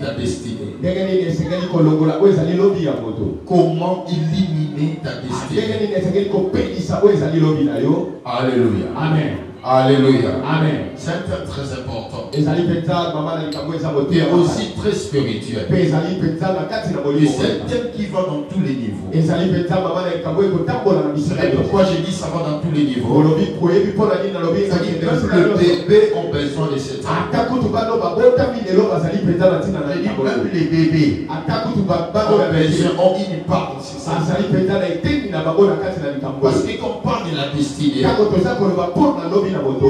ta destinée? Comment éliminer ta destinée? Alléluia. Amen. Alléluia. Amen. C'est très important. Et aussi très spirituel. Et c'est un thème qui va dans tous les niveaux. C'est pourquoi j'ai dit ça va dans tous les niveaux. Le bébé ont besoin de cette thème. Même les bébés ont une part aussi. Parce que quand on parle de la destinée,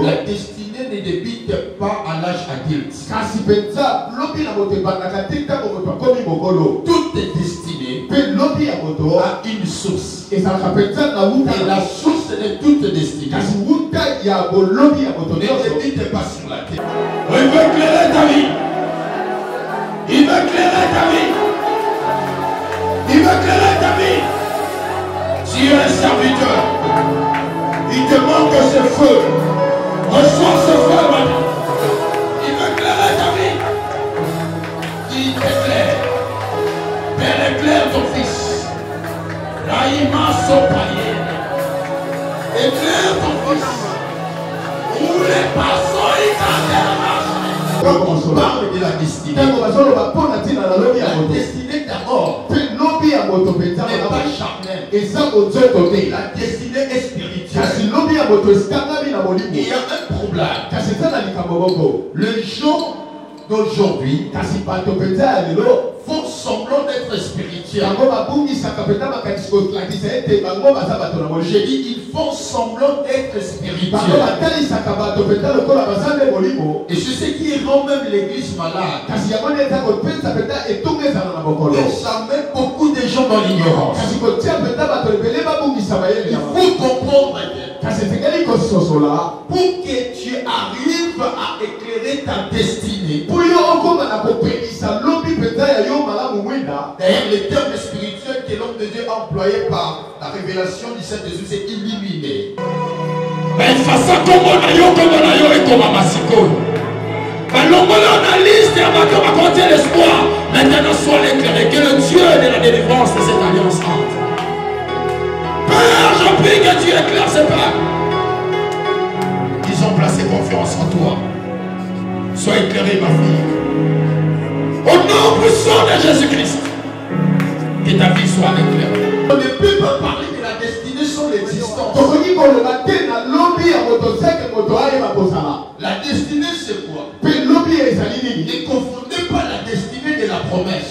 la destinée ne débute pas à l'âge adulte. Toute destinée a une source. Et la source de toute destinée ne débute pas sur la terre. Il veut éclairer ta vie. Il veut éclairer ta vie. Il veut éclairer ta vie. Si tu es un serviteur, il te manque ce feu. Reçois ce feu maintenant. Il veut éclairer ta vie. Il t'éclaire. Père, éclaire ton fils. Raïma Sopaye. Éclaire ton fils. Roulez par son Quand on parle de la destinée, la destinée d'abord n'est pas charnelle. La destinée est spirituelle. Il y a un problème. Les gens d'aujourd'hui font semblant d'être spirituels. J'ai dit ils font semblant d'être spirituels. Et c'est ce qui rend même l'église malade. Et ça met beaucoup de gens dans l'ignorance. Il faut comprendre pour que tu arrives à éclairer ta destinée. D'ailleurs, le terme spirituel que l'homme de Dieu a employé par la révélation du Saint-Jésus, c'est illuminé. Mais face à comment on a et comment Massiko. Liste et va l'espoir. Maintenant, sois éclairé. Que le Dieu de la délivrance de cette alliance entre. Père, je prie que tu éclaires ces pères. Ils ont placé confiance en toi. Sois éclairé, ma fille. Au nom puissant de Jésus-Christ. Que ta vie soit éclairée. On ne peut pas parler de la destinée sans l'existence. La destinée, c'est quoi? Ne confondez pas la destinée de la promesse.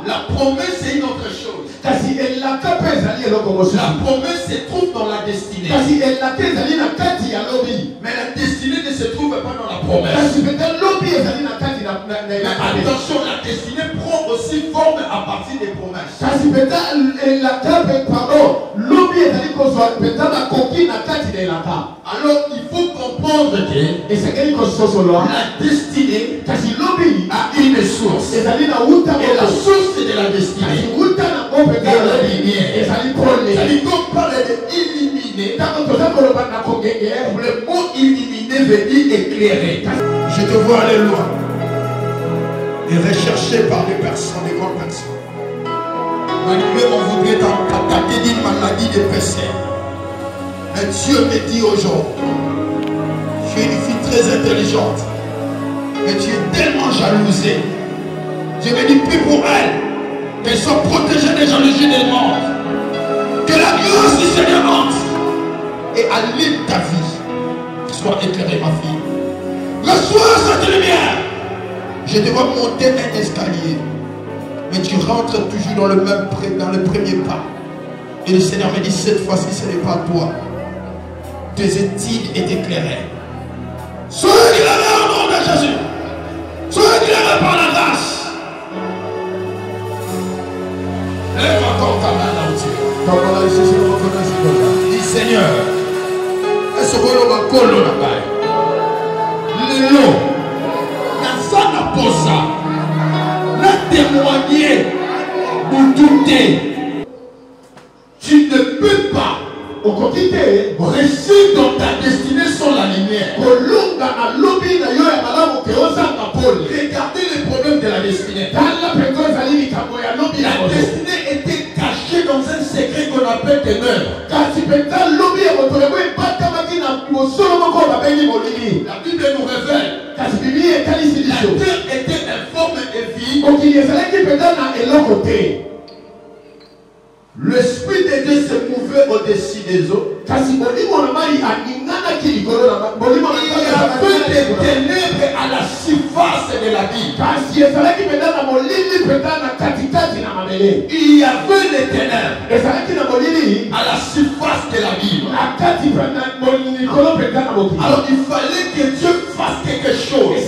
La promesse, c'est une autre chose. La promesse se trouve dans la destinée. Mais la destinée ne se trouve pas dans la promesse. Attention, la destinée prend aussi forme à partir des promesses. Alors il faut comprendre que la destinée a une source. Et la source de la destinée est la lumière. C'est-à-dire qu'on parle d'illuminer. Le mot illuminer veut dire éclairer. Je te vois aller loin et recherché par des personnes, des grandes personnes. Malgré on voudrait t'attaquer d'une maladie de péché. Mais Dieu me dit aujourd'hui, tu es une fille très intelligente, mais tu es tellement jalousée. Je me dis plus pour elle, qu'elle soit protégée des jalousies des morts. Que la grâce du Seigneur entre et allume ta vie. Sois éclairée, ma fille. Reçois cette lumière. Je te vois monter un escalier, mais tu rentres toujours dans le premier pas. Et le Seigneur me dit, cette fois-ci, ce n'est pas toi. Tes études est éclairées. Sois éclairé au nom de Jésus. Sois éclairé par la grâce. Lève encore ta main là où tu es. Dis Seigneur, est-ce que vous avez un colo là-bas? Léo, Nazana Posa, la témoigner, pour douter. Tu ne peux pas rester dans ta destinée sans la lumière. Regardez les problèmes de la destinée. La destinée était cachée dans un secret qu'on appelle ténèbres. La Bible nous révèle. La terre était informe et vide. L'Esprit de Dieu se mouvait au-dessus des eaux. Il y avait des ténèbres à la surface de la vie. Il y avait les ténèbres à la surface de la vie. Alors il fallait que Dieu fasse quelque chose. Il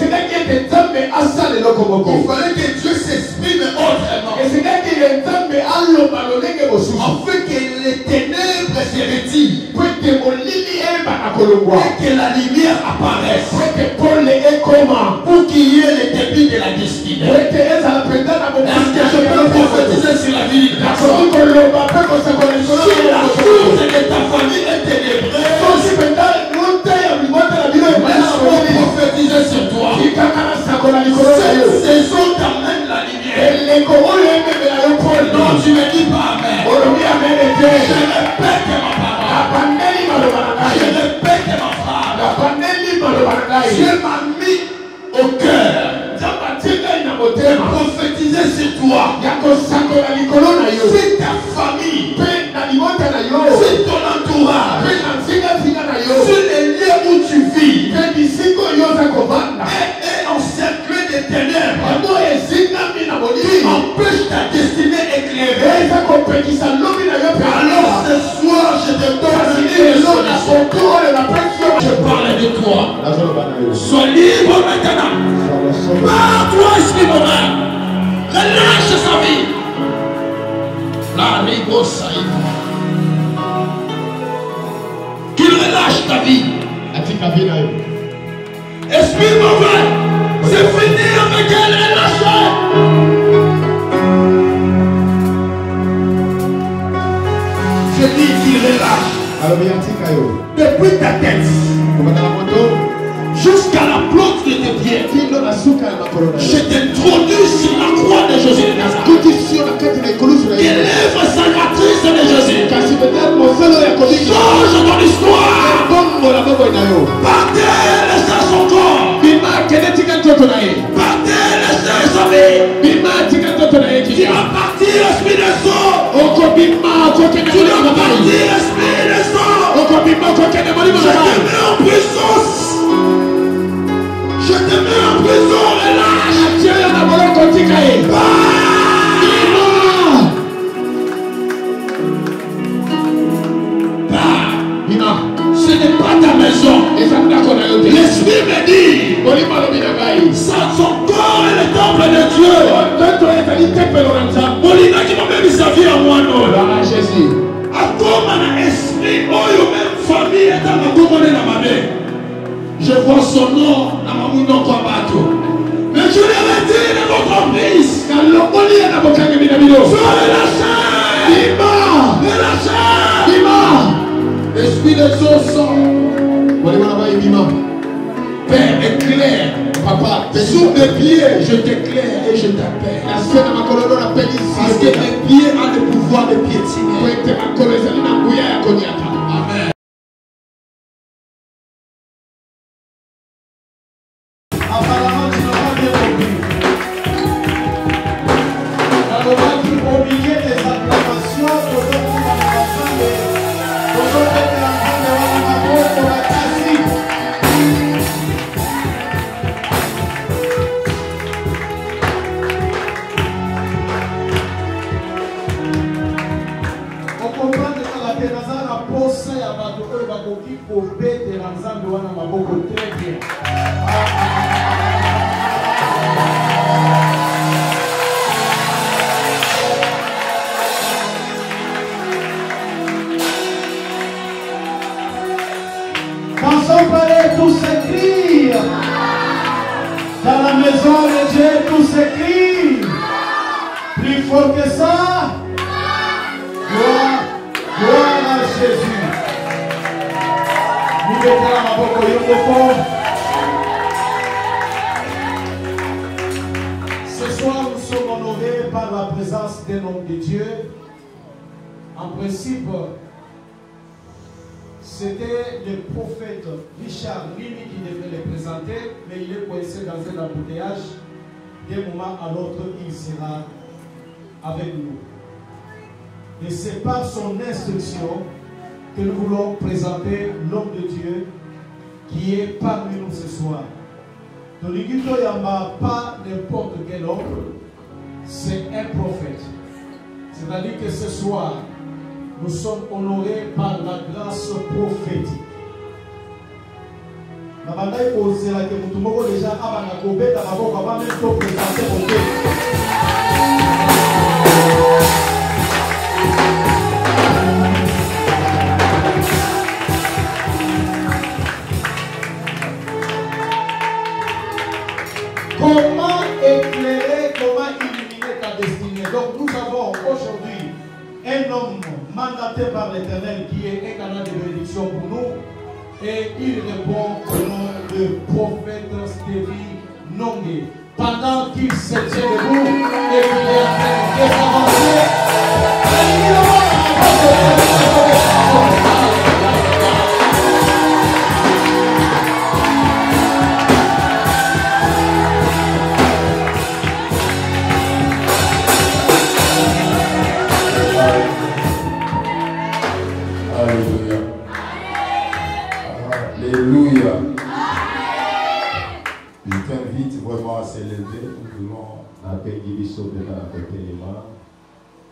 fallait que Dieu s'exprime autrement. Afin que les ténèbres se retirent. Et que la lumière apparaisse. Pour qu'il y ait le début de la destinée. Est-ce que je peux prophétiser sur la vie d'une personne? Si la source de ta famille est ténébreuse, laisse-moi prophétiser sur toi. Cette saison t'amène la lumière. Non, tu ne dis pas amen. Je répète ma parole. Je répète ma phrase. Dieu m'a mis au cœur prophétiser sur toi. C'est ta famille. C'est ton entourage. C'est les lieux où tu vis. Et encerclé de ténèbres. Empêche ta destinée éclairée. Alors ce soir, je te donne une solution. Je parle de toi. Sois libre maintenant. Par toi, esprit mauvais. Relâche sa vie. La rigo saïd. Qu'il relâche ta vie. Esprit mauvais. C'est fini avec elle. Relâche. Je dis qu'il relâche. Depuis ta tête jusqu'à la plante de tes pieds. Je t'introduis sur la croix de Jésus de Nazareth. Les lèvres salvatrices de Jésus. Change ton histoire. Partez, laissez son corps. Partez, laissez sa vie. Tu vas partir, esprit de sang. Tu vas partir, esprit de sang. Je te mets en puissance. Je te mets en prison, relâche. Ce n'est pas ta maison. L'esprit me dit son corps est le temple de Dieu. Molina qui m'a même sa vie à moi. Comme un esprit, même famille est dans ma commune dans ma main. Je vois son nom dans ma main comme bateau. Mais je l'ai retiré de votre emprise. Relâchez. Esprit de son. Père, éclaire. Papa, sous mes pieds, je t'éclaire et je t'appelle. Parce que mes pieds ont le pouvoir de piétiner. Amen. Apparemment, tu n'as pas bien compris. Au milieu des acclamations, très bien. Pensons parler tous s'écrire. Dans la maison de Dieu, tout s'écrit. Plus fort que ça. Gloire à Jésus. Nous mettons la main au l'homme de Dieu. En principe, c'était le prophète Richard Limi qui devait le présenter, mais il est coincé dans un embouteillage. D'un moment à l'autre, il sera avec nous. Et c'est par son instruction que nous voulons présenter l'homme de Dieu qui est parmi nous ce soir. Toligito Yamba, pas n'importe quel homme, c'est un prophète. C'est-à-dire que ce soir, nous sommes honorés par la grâce prophétique. Déjà comment éclairer, comment illuminer ta destinée? Donc nous avons aujourd'hui un homme mandaté par l'Éternel qui est un canal de bénédiction pour nous et il répond au nom de prophète Stevie Nongé. Pendant qu'il se tient debout et qu'il est en train de s'avancer, Alléluia. Je t'invite vraiment à s'élever.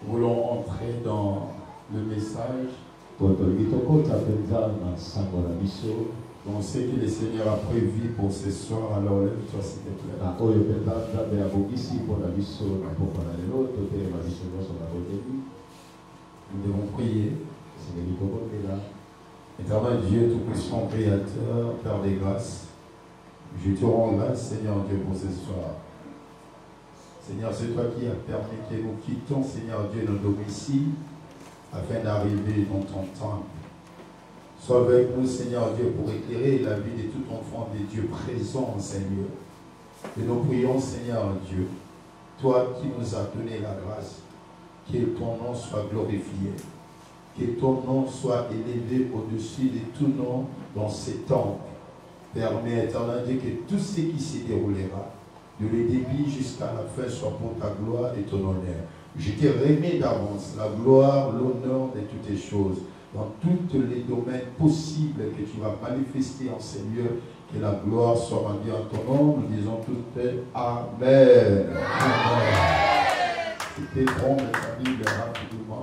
Nous voulons entrer dans le message. On sait que le Seigneur a prévu pour ce soir. Alors lève-toi s'il te plaît. Nous devons prier. Éternel Dieu, tout-puissant, Créateur, Père des grâces, je te rends grâce, Seigneur Dieu, pour ce soir. Seigneur, c'est toi qui as permis que nous quittions, Seigneur Dieu, nos domiciles, afin d'arriver dans ton temple. Sois avec nous, Seigneur Dieu, pour éclairer la vie de tout enfant de Dieu présent, Seigneur. Et nous prions, Seigneur Dieu, toi qui nous as donné la grâce, que ton nom soit glorifié. Que ton nom soit élevé au-dessus de tout nom dans ces temps. Permets, éternel Dieu, que tout ce qui se déroulera, de le début jusqu'à la fin, soit pour ta gloire et ton honneur. Je te remets d'avance la gloire, l'honneur de toutes les choses, dans tous les domaines possibles que tu vas manifester en ces lieux. Que la gloire soit rendue en ton nom. Nous disons tous Amen. Amen. C'était bon, mes amis, rapidement.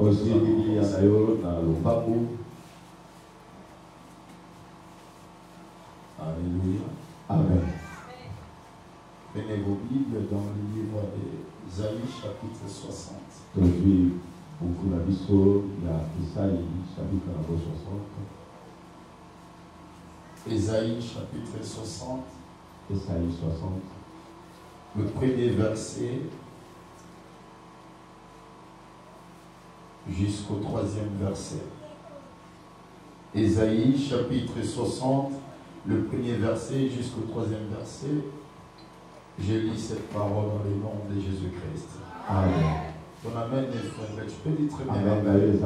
Alléluia. Amen. Prenez vos Bibles dans le livre d'Ésaïe, chapitre 60. Aujourd'hui, beaucoup la vision, il y a Ésaïe, chapitre 60. Ésaïe, chapitre 60. Ésaïe 60. Le premier verset jusqu'au troisième verset. Ésaïe, chapitre 60, le premier verset jusqu'au troisième verset. Je lis cette parole dans le nom de Jésus-Christ. Amen. Ton amen est frère. Tu peux dire très bien. Amen.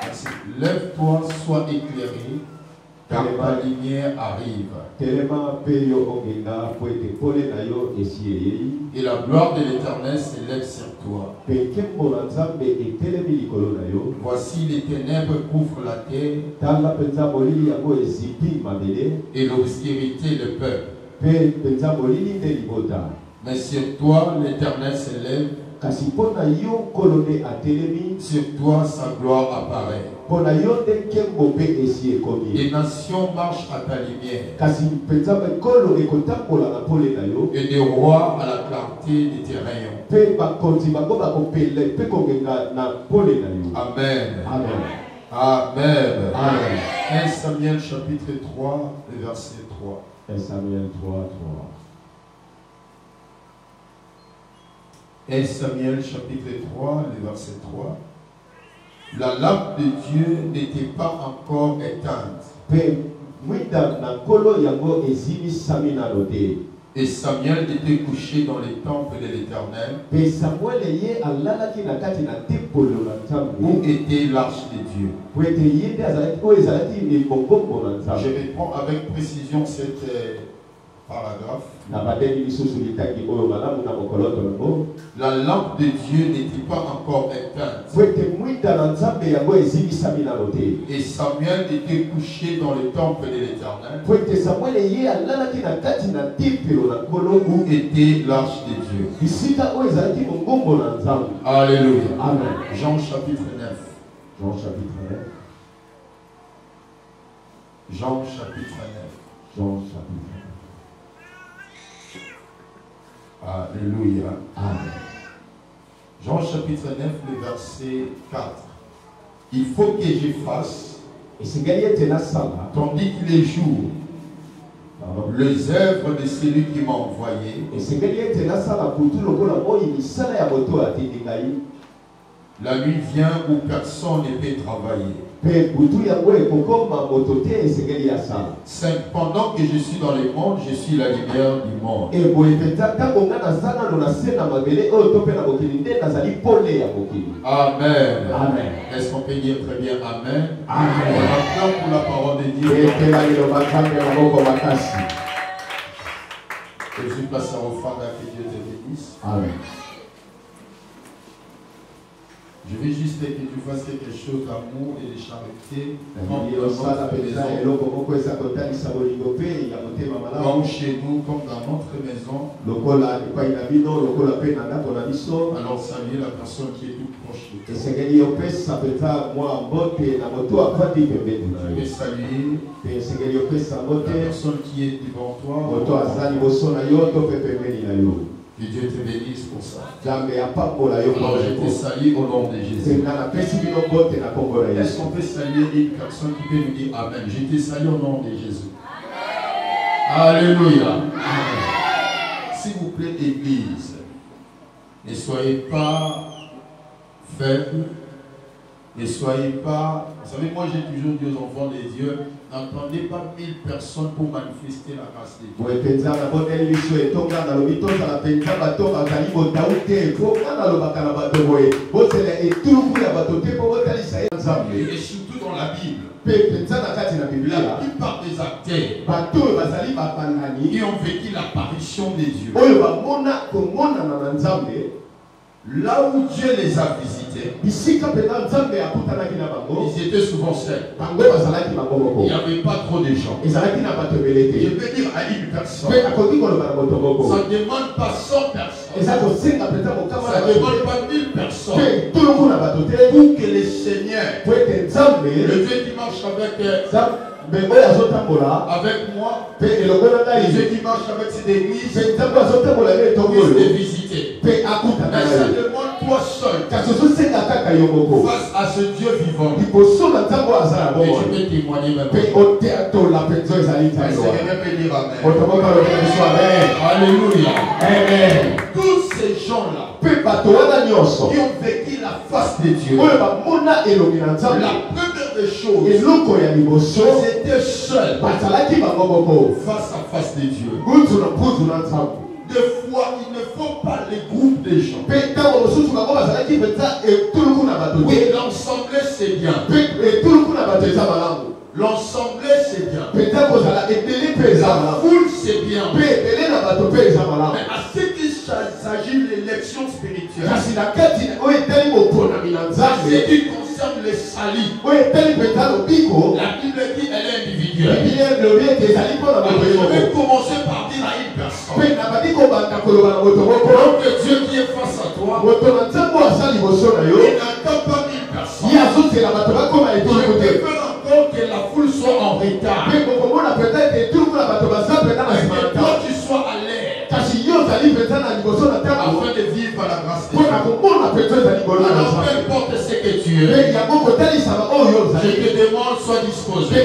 Merci. Lève-toi, sois éclairé, car ta lumière arrive. Et la gloire de l'Éternel s'élève sur toi. Voici les ténèbres couvrent la terre et l'obscurité le peuple. Mais sur toi l'Éternel s'élève. Sur toi sa gloire apparaît. Les nations marchent à ta lumière. Et des rois à la clarté de tes rayons. Amen. Amen. Amen. Amen. 1 Samuel chapitre 3, verset 3. 1 Samuel 3, 3. 1 Samuel chapitre 3, le verset 3. La lampe de Dieu n'était pas encore éteinte. Et Samuel était couché dans les temples de l'Éternel. Où était l'arche de Dieu? Je reprends avec précision cette paragraphe. La lampe de Dieu n'était pas encore éteinte. Et Samuel était couché dans le temple de l'Éternel. Où était l'arche de Dieu? Alléluia. Amen. Jean chapitre 9. Jean chapitre 9. Jean chapitre 9. Jean chapitre 9. Alléluia. Amen. Jean chapitre 9, le verset 4. Il faut que je fasse, tandis qu'il est jour, les œuvres de celui qui m'a envoyé. La nuit vient où personne ne peut travailler. Pendant que je suis dans le monde, je suis la lumière du monde. Amen. Amen. Est-ce qu'on peut dire très bien Amen? Amen. On acclame pour la parole de Dieu. Je suis placé au Father, que Dieu te bénisse. Amen. Je veux juste que tu fasses quelque chose d'amour et de charité. Comme chez nous, comme dans notre maison. Alors saluer la personne qui est toute proche de toi. Tu peux saluer la personne qui est devant toi. Que Dieu te bénisse pour ça. Alors je te salue au nom de Jésus. Est-ce qu'on peut saluer une personne qui peut nous dire Amen? Je te salue au nom de Jésus. Alléluia. S'il vous plaît, Église, ne soyez pas faibles. Ne soyez pas... Vous savez, moi j'ai toujours dit aux enfants de Dieu, n'entendez pas 1000 personnes pour manifester la grâce de Dieu. Et surtout dans la Bible, la plupart des acteurs qui ont vécu l'apparition de Dieu, là où Dieu les a visités, ils étaient souvent seuls. Il n'y avait pas trop de gens. Je peux dire à une personne, ça ne demande pas 100 personnes, ça ne demande pas 1000 personnes pour que le Seigneur, le Dieu qui marche avec moi, le Dieu qui marche avec cette église, puisse les visiter. Mais ça demande toi seul face à ce Dieu vivant. Et tu peux témoigner même. Est-ce que quelqu'un peut dire Amen? Alléluia. Amen. Tous ces gens-là qui ont vécu la face de Dieu, la première des choses, ils étaient seuls face à face de Dieu. Des fois, il ne faut pas les groupes de gens. Oui, l'ensemble c'est bien. L'ensemble c'est bien. La foule c'est bien. Mais à ce qu'il s'agit de l'élection spirituelle, à ce qui concerne les salis, la Bible dit elle est individuelle. Je vais commencer par dire à une personne, donc Dieu qui est face à toi, il n'attend pas 1000 personnes. Je peux faire encore que la foule soit en retard. Mais toi tu sois à l'air afin de vivre la grâce de Dieu. Alors peu importe ce que tu es, je te demande sois disposé.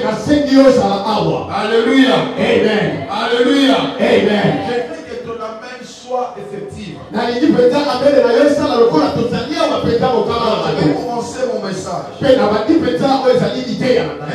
Alléluia. Amen. Alléluia. Amen. Je veux que ton amen soit effective. Je vais commencer mon message. Mais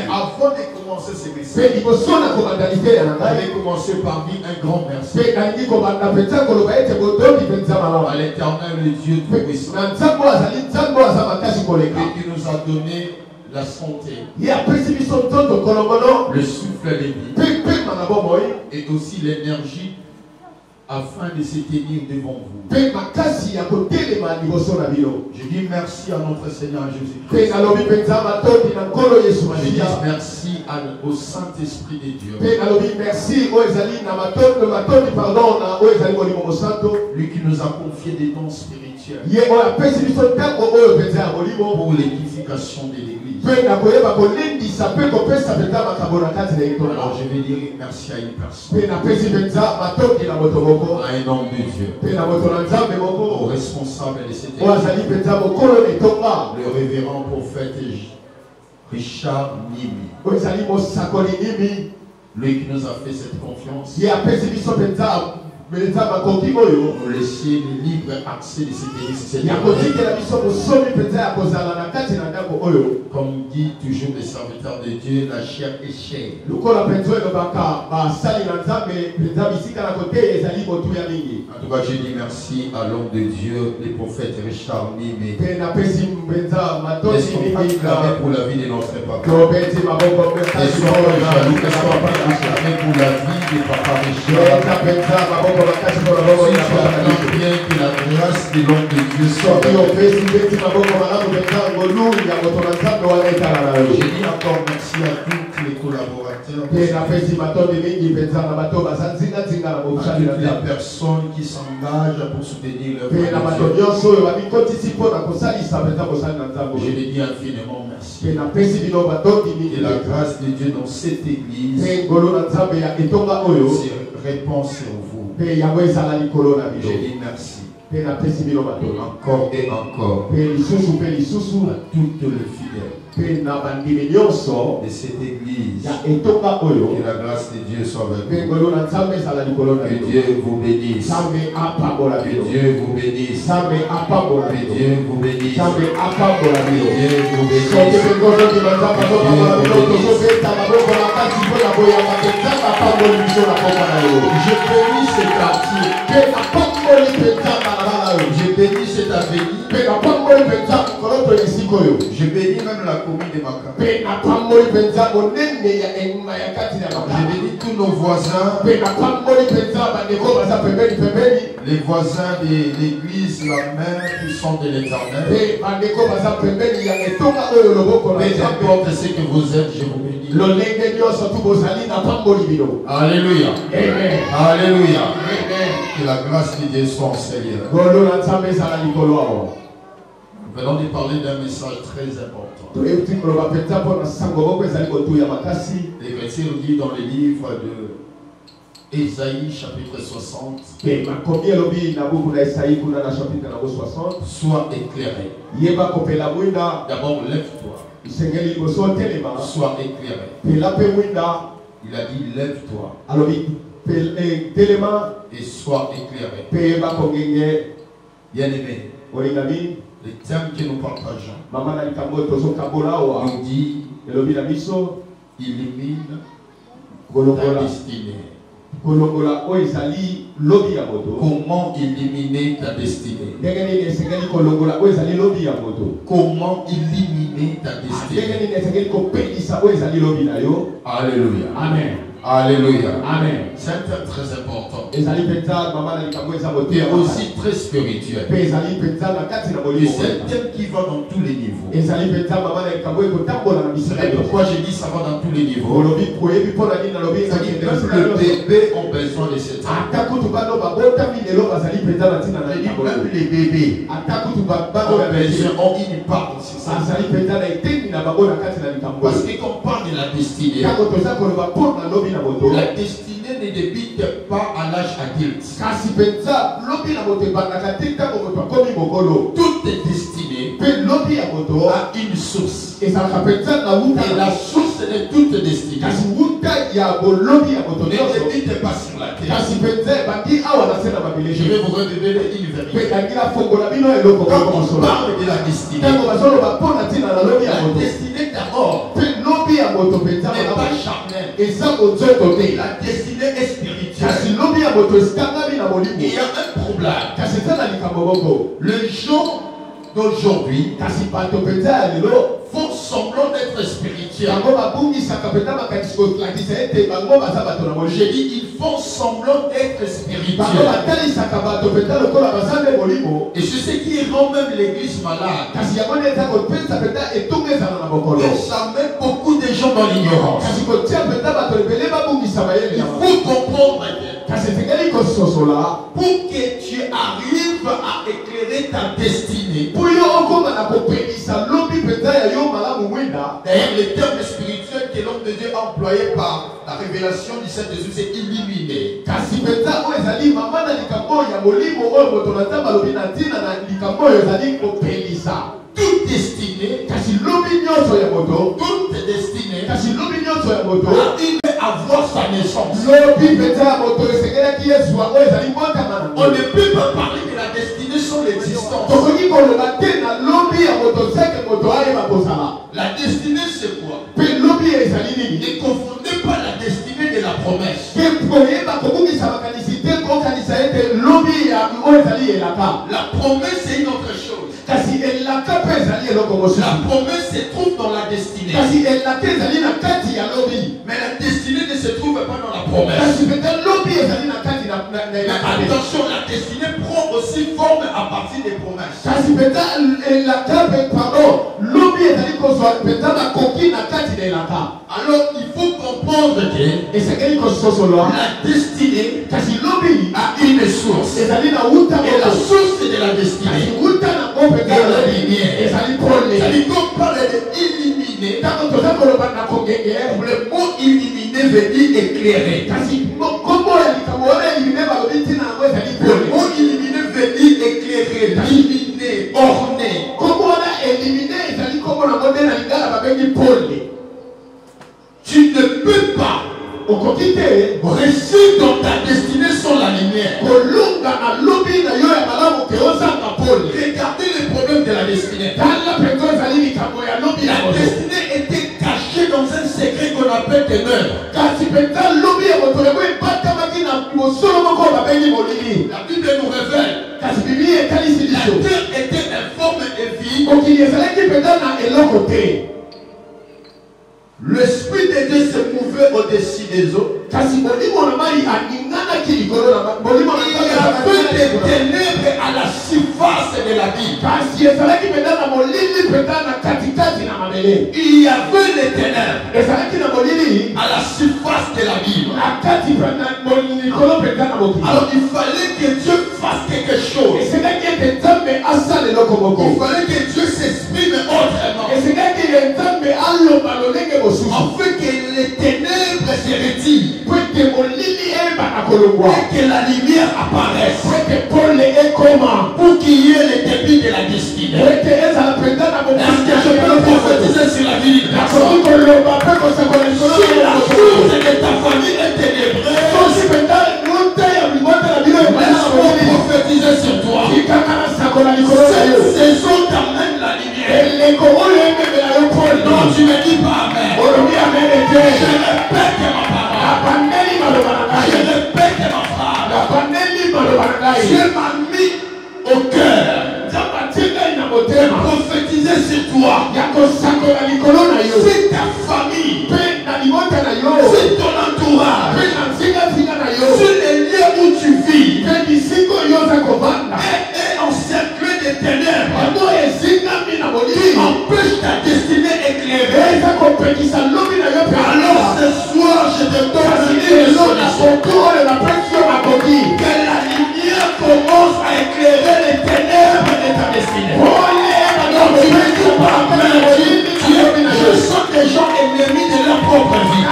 avant de commencer ce messages. Pe liboso na komandalité ya Je ngai. vais commencer par dire un grand merci Pe nalingi komanda penza koloba ete botoki penza malamu. à l'Éternel, le Dieu Tout-Puissant, Na nzambo azali nzambo aza makasi koleka. qui nous a donné la santé, Ye apesi biso ntoto kolongono. le souffle de vie Pe pema na bomoi. et aussi l'énergie afin de se tenir devant vous. Pe makasi ya kotelema liboso na bino. Je dis merci à notre Seigneur Pe Jésus-Christ. nalobi penza matondi na nkolo Yesu Je dis Masiya. merci au Saint-Esprit de Dieu, Pe nalobi merci oyo ezali na matondi pardon na oyo ezali molimo mosantu. lui qui nous a confié des dons spirituels Ye oyo apesi biso ntango oyo penza ya molimo. pour l'édification de l'Église. Pe na koyeba kolendisa pe kopesa penza makambo na kati na Alors etonga. je vais dire merci à une personne, Pe napesi penza matondi na moto moko. à un homme de Dieu, Pe na moto na nzambe au moko. responsable de cette Oyo Église, azali penza mokolo na etonga. le révérend prophète Richard Nimi, Oyo ezali mosakoli nimi. lui qui nous a fait cette confiance, Ye apesi biso penza makoki oyo. nous laisser le libre accès de cette Église, cette Ya Église. kotikela biso bosomi penza ya kozala na kati na ndako oyo. Comme dit toujours les serviteurs de Dieu, la chair est chère. Lokola penza elobaka basali na nzambe penza bisika na kote ezali botuya mingi. En tout cas, je dis merci à l'homme de Dieu, le prophète Richard Nimi. Pe napesi penza matondi Est-ce qu'on peut mingi clamer na pour la vie de notre papa? tobeti maboko Est-ce mekasi qu'on peut jaloux? oyo Est-ce qu'on peut na clamer pour la vie de papa Richard? Penza penza maboko makasi mpona Si bongo tu ya papa na attends biso. bien que la grâce de l'homme de Dieu soit Soki avec toi. opesi beti maboko malamu penza ngoluli ya moto na nzambe wana etala na yo. Je dis encore merci à tous les collaborateurs, Pe napesi matondi mingi penza na bato baza nzinga na à mosali na toutes les nzambe. personnes qui s'engagent pour soutenir leur Pe na bato religion. nyonso oyo babikotisi mpona kosalisa penza mosali na nzambe. Je les dis infiniment merci. Pe napesi bino batondi mingi Et la penza. grâce de Dieu dans cette église Pe ngolo na nzambe ya etonga oyo. se répand sur vous. Pe yango ezala likolo na Je bino. dis merci Pe napesi bino bato. encore et encore Pe lisusu pe lisusu. à toutes les fidèles Pe na bandimi nyonso de cette église. ya etonga oyo. Que la grâce de Dieu soit avec Pe vous. ngolo na nzambe ezala likolo na Que bino. Dieu vous bénisse. Nzambe apambola Que bino. Dieu vous bénisse. Nzambe apambola Que bino. Dieu vous bénisse. Nzambe apambola Que bino. Dieu vous Soki bénisse. pe ngozo ki banzamba topambola bino tozobeta maboko makasi mpona koyamba pe nzambe apamboli biso na kombo na yo. Je bénis ce quartier. Pe apamboli pe nzambe na bala oyo. Je bénis cette avenue. Pe apamboli pe nzambe koloto esika oyo. Je bénis même la commune de Makamba. Pe apamboli pe nzambe monene ya enguma ya kati na Je makamba. bénis tous nos voisins, Pe apamboli pe nzambe bandeko baza pembeni pembeni. les voisins de l'église, la mère puissante de l'éternel. Pe bandeko baza pembeni ya etonga oyo loboko na Peu nzambe. importe ce que vous êtes, je vous bénis. Lolenge nyonso tu bozali na pamboli bino. Alléluia. Amen. Alléluia. Amen. Que la grâce de Dieu soit en Seigneur. Ngolo na nzambe ezala likolo awa. Nous venons de parler d'un message très important. Toyebi koloba penza mpona sango moko ezali kotuya makasi. L'Écriture nous dit dans le livre de Ésaïe, chapitre 60, Pe makomi elobi na buku na Esaïe kuna na chapitre nango 60. sois éclairé. Yeba kopela mwinda D'abord, lève-toi. isengeli liboso telema. Sois éclairé. Pela pe mwinda Il a dit, lève-toi alobi telema et sois éclairé. pe yeba kongenge Bien-aimé, olingami le thème que nous partageons mama na likambo tozokambola awa nous dit, elobi na biso illumine ta kolongola destinée. kolongola oyo ezali lobi ya moto. Comment illuminer ta destinée? Ndenge nini esengeli kolongola oyo ezali lobi ya moto. Comment illuminer ta Ndenge destinée? nini esengeli kopelisa oyo ezali lobi na yo. Alléluia. Amen. Alléluia. Amen. C'est un thème très important Ezali penza mama na likambo eza moto et ya aussi très spirituel. pe ezali penza na kati na Et molimo. c'est un thème qui va dans tous les niveaux. Ezali penza mama na likambo ekotambola na bisika C'est nyonso. pourquoi j'ai dit ça va dans tous les niveaux. Olobi koyebi mpona nini nalobi ezali C'est-à-dire penza que na le nyonso. bébé ont besoin de cette thème. Ata kutu bano babotami lelo bazali penza na ntina na J'ai dit likambo. même les bébés Ata kutu bano ont ya besoin, bezi ont une part sur ça. azali penza na eteni na bango na kati na likambo. Parce que quand on parle de la destinée, Ntango toza koloba mpona lobi na moto. la destinée ne débute pas à l'âge adulte. Kasi penza lobi na moto ebandaka te ntango moto akomi mokolo. Toute destinée Pe lobi ya moto a une source. ezalaka penza na wuta Et la source de toute destinée kasi wuta ya bolobi ya moto ne nyonso. débute pas sur la terre. Kasi penza ebandi awa na se na mabele. Je vais vous révéler une Pe vérité. nangila fongola bino eloko Quand moko on mosola. parle de la destinée, Ntango bazoloba mpona ntina na lobi ya la moto. destinée d'abord Pe lobi n'est pas charnelle. La destinée est spirituelle. Il y a un problème. Les gens d'aujourd'hui font semblant d'être spirituels. J'ai dit, ils font semblant d'être spirituels. Et c'est ce qui rend même l'église malade. Et ça met beaucoup de gens dans l'ignorance. Il faut comprendre pour que tu arrives à éclairer ta destinée. D'ailleurs, le terme spirituel que l'homme de Dieu a employé par la révélation du Saint Jésus, c'est illuminé. Toute destinée, avoir sa naissance. On ne peut pas parler de la destinée sans l'existence. La destinée, c'est quoi? Ne confondez pas la destinée de la promesse. La promesse, c'est une autre chose. La promesse se trouve dans la destinée. Mais la destinée ne se trouve pas dans la promesse. Attention, la destinée prend aussi forme à partir des promesses. Alors il faut comprendre que la destinée a une source. Et la source de la destinée est la lumière. C'est-à-dire qu'on parle d'éliminer. Le mot illuminer veut dire éclairer. Le mot illuminer veut dire éclairer, illuminer, orner. Tu ne peux pas rester dans ta destinée sans la lumière. Regardez les problèmes de la destinée. La destinée était cachée dans un secret qu'on appelle ténèbres. La Bible nous révèle. La terre était informe et vide. L'Esprit de Dieu se mouvait au-dessus des eaux. Il y avait des ténèbres à la surface de la ville. Il y avait des ténèbres à la surface de la ville. Alors il fallait que Dieu fasse quelque chose. Il fallait que Dieu s'exprime autrement. Afin que les ténèbres se retirent. Et que la lumière apparaisse. Pour qu'il y ait le début de la destinée. Est-ce que je peux prophétiser sur la vie d'une personne? Si la source de ta famille est ténébreuse, laisse-moi prophétiser sur toi. Cette saison t'amène la lumière. Non, tu ne dis pas amen. Je répète ma parole. Je répète ma phrase. Dieu m'a mis au cœur de prophétiser sur toi. C'est ta famille. C'est ton entourage. C'est les lieux où tu vis. Et encerclé des ténèbres. Qui empêche ta destinée éclairée. Alors ce soir, je te donne une solution. Que la lumière commence à éclairer les ténèbres de ta destinée. Alors tu ne dis pas amen. Je sens des gens ennemis de leur propre vie.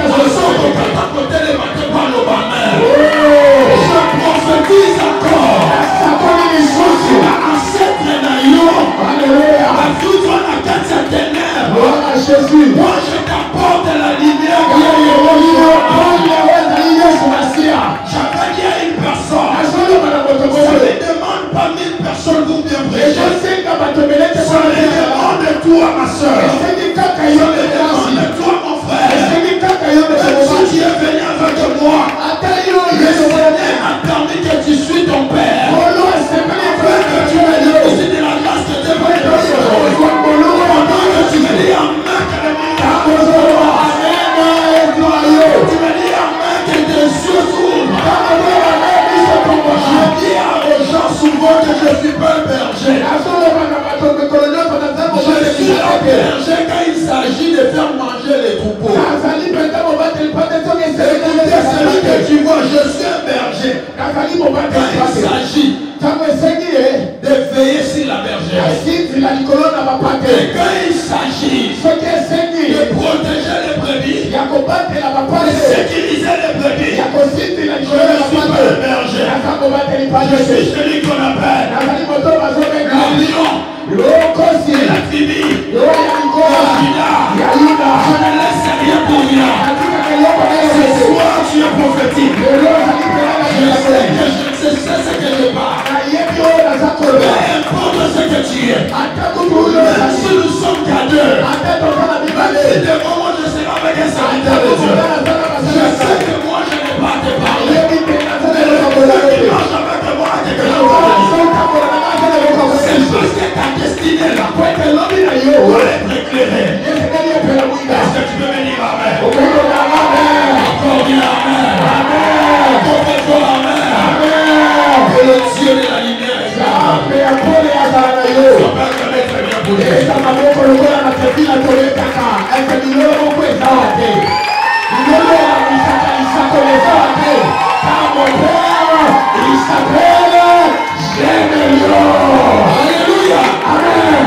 Je sens que ta côté les mains parle au bas. Je prophétise encore. Moi je t'apporte la lumière. J'avais dit à une personne, je ne demande pas 1000 personnes pour bien prêcher. Je ne demande toi Tu me dis amen que tes yeux s'ouvrent. Je dis aux gens souvent que je ne suis pas un berger. Je suis un berger quand il s'agit de faire manger les troupeaux. Celui que tu vois, je suis un berger. Quand il s'agit de veiller sur la bergère. Et quand il s'agit de protéger les brebis, de sécuriser les brebis, je ne suis pas le berger. Je suis celui qu'on appelle le lion et la tribu de Juda. Je ne laisse rien pour rien. Ce soir tu es prophétique. Je sais que je sais ce que je parle. Peu importe ce que tu es, même si nous sommes qu'à deux, même si des moments je serai avec un serviteur de Dieu, je sais que moi je n'ai pas à te parler. Mais le Dieu qui marche avec moi a quelque chose à dire. C'est juste que ta destinée là doit être éclairée. Est-ce que tu peux me dire amen? Encore bien amen. Encore une fois amen. Que le Dieu de la lumière est là. Son Père connaît très bien pour lui. Alléluia. Amen.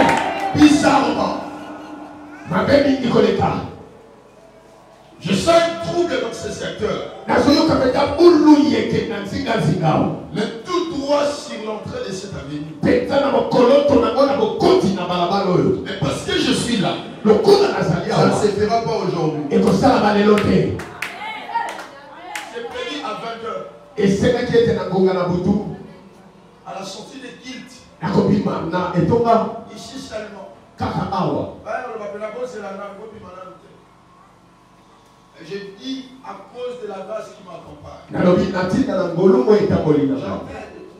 Bizarrement, je sens un trouble dans ce secteur. Mais tout droit sur l'entrée de cette avenue. Mais parce que je suis là, ça ne se fera pas aujourd'hui. C'est prévu à 20h. À la sortie de Guilt. Ici seulement. Je dis à cause de la grâce qui m'accompagne.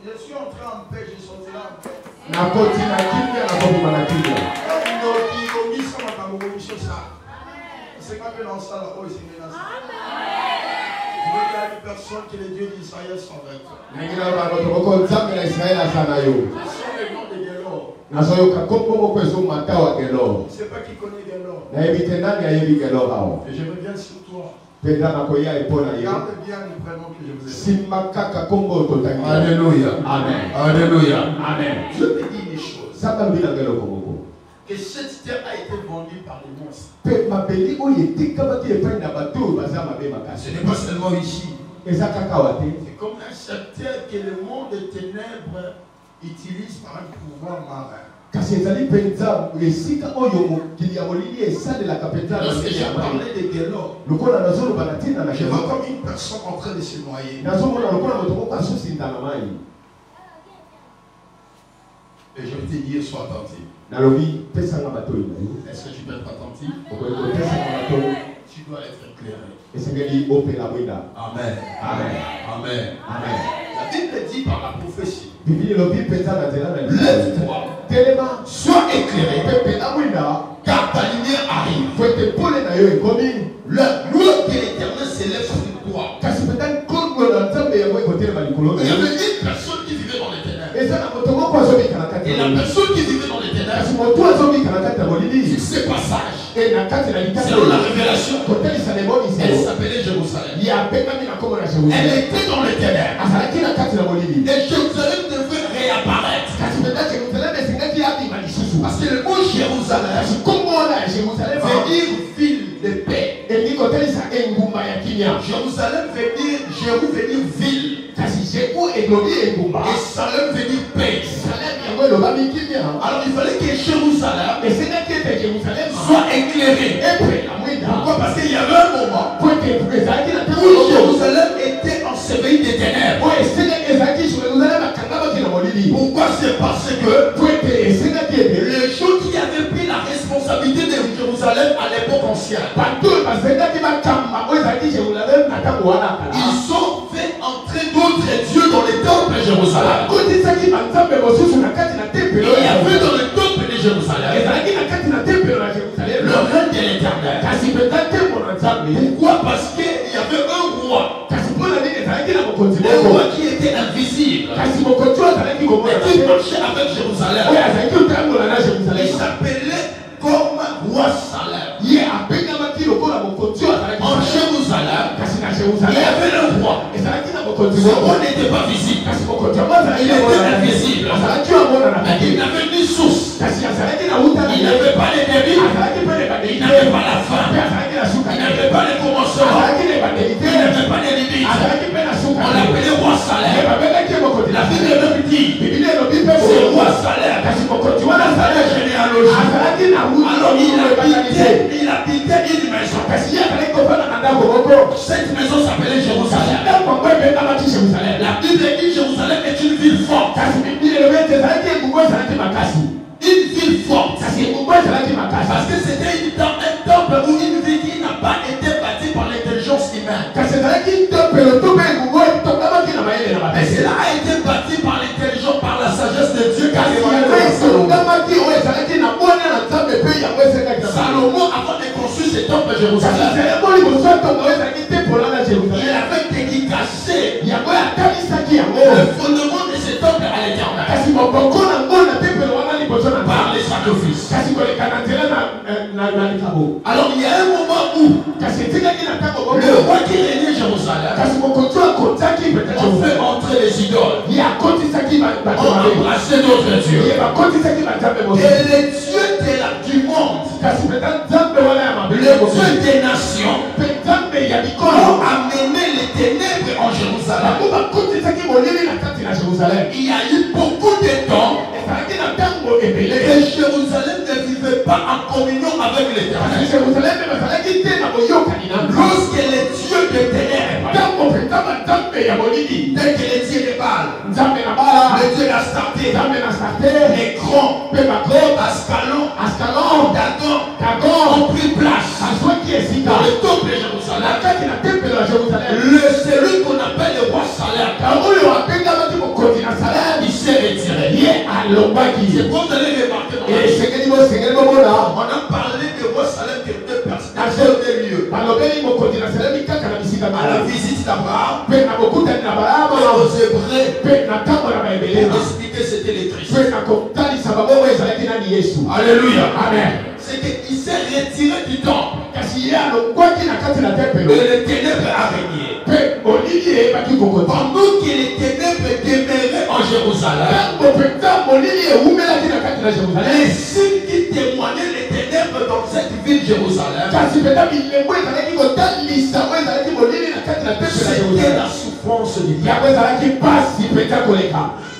Je suis entré en paix, je sortirai en paix. C'est pas que dans ça, là, je veux qu'il y ait une personne que le Dieu d'Israël soit avec toi. Ce sont les noms de Gélor. Je ne sais pas qui connaît Gélor. Et je reviens sur toi. Regarde bien le prénom que je vous ai dit. Alléluia. Amen. Alléluia. Amen. Je te dis une chose. Que cette terre a été vendue par les monstres. Ce n'est pas seulement ici. C'est comme un secteur que le monde des ténèbres utilise par un pouvoir marin. Lorsque j'ai parlé de Gélor, je vois comme une personne en train de se noyer. Et je vais te dire, sois attentif. Est-ce que tu peux être attentif? Tu dois être éclairé. Amen. Amen. Amen. Amen. La Bible dit par la prophétie, lève-toi, sois éclairé, car ta lumière arrive. La gloire de l'Éternel s'élève sur toi. Il y avait une personne qui vivait dans les ténèbres. Et la personne qui vivait dans les ténèbres, sur ces passages, selon la révélation, elle s'appelait Jérusalem. Elle était dans les ténèbres. Et Jérusalem devait réapparaître. Parce que le mot Jérusalem veut dire ville de paix. Jérusalem veut dire Jérou veut dire ville. Et Salem veut dire paix. Alors il fallait que Jérusalem soit éclairé. Pourquoi? Parce qu'il y avait un moment où Jérusalem était enseveli des ténèbres. Pourquoi? C'est parce que les gens qui avaient pris la responsabilité de Jérusalem à l'époque ancienne, ils ont fait entrer d'autres dieux dans les temples de Jérusalem. Et il y avait dans le temple de Jérusalem le règne de l'Éternel. Pourquoi? Parce qu'il y avait un roi. Un roi qui était invisible. Et qui marchait avec Jérusalem. Il s'appelait comme roi Salem. En Jérusalem, il y avait le roi. Ce roi n'était pas visible. Il était invisible. Il n'avait ni source. Il n'avait pas les débuts. Il n'avait pas la fin. Il n'avait pas les commencements. Il n'avait pas les limites. On l'appelait roi Salem. La Bible même dit c'est roi Salem. La généalogie. Alors il habitait une maison. Cette maison s'appelait Jérusalem. La Bible dit Jérusalem est une ville forte. Une ville forte. Parce que c'était un temple ou une ville qui n'a pas été bâtie par l'intelligence humaine. Mais cela a été bâti par l'intelligence, par la sagesse de Dieu. Salomon, avant de construire ce temple à Jérusalem, il avait dédicacé le fondement de ce temple à l'Éternel par les sacrifices. Alors il y a un moment où le roi qui régnait Jérusalem a fait entrer les idoles. On a embrassé d'autres dieux. Et les dieux du monde, les dieux des nations, ont amené les ténèbres en Jérusalem. Il y a eu beaucoup de temps et Jérusalem ne vivait pas en communion avec l'Éternel. Lorsque les dieux de ténèbres, dès que les dieux de Baal, les dieux d'Astarté, les grands, Ascalon, Dagon ont pris place dans le temple de Jérusalem. Celui qu'on appelle le roi Salem, il s'est retiré. C'est comme vous allez remarquer dans la Bible. On a parlé de roi Salem qui était personnage des lieux. À la visite d'Abraham, aux Hébreux, pour expliquer c'était les Christ. Alléluia. Amen. C'est qu'il s'est retiré du temple. Et le ténèbre a régné. Pendant que les ténèbres demeuraient en Jérusalem, les signes qui témoignaient les ténèbres dans cette ville Jérusalem, c'était la souffrance du diable.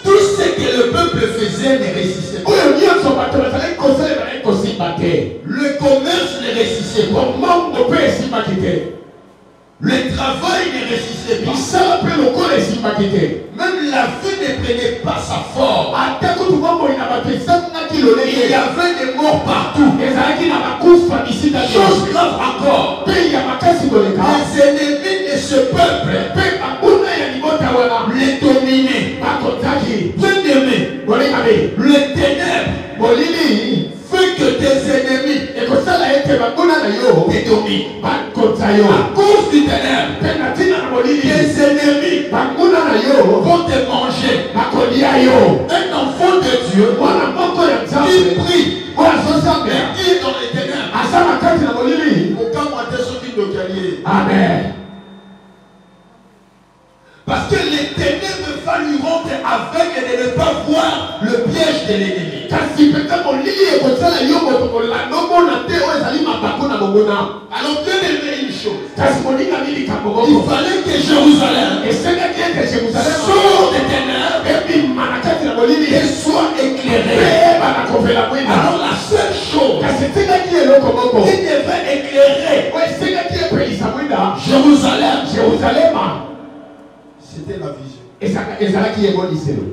Tout ce que le peuple faisait ne réussissait pas. Le commerce ne réussissait pas. Le travail ne réussissait pas. Même la vie ne prenait pas sa forme. Il y avait des morts partout. Chose grave encore. Les ennemis de ce peuple les dominaient. Les ténèbres fait que tes ennemis te dominent. À cause du ténèbre, tes ennemis vont te manger. Un enfant de Dieu qui prie et qui est dans les ténèbres. Amen. Parce que les ténèbres va lui rendre aveugle et de ne pas voir le piège de l'ennemi. Alors Dieu aimait une chose. Il fallait que Jérusalem sorte des ténèbres et soit éclairée. Alors la seule chose qui devait éclairer Jérusalem, c'était la vision.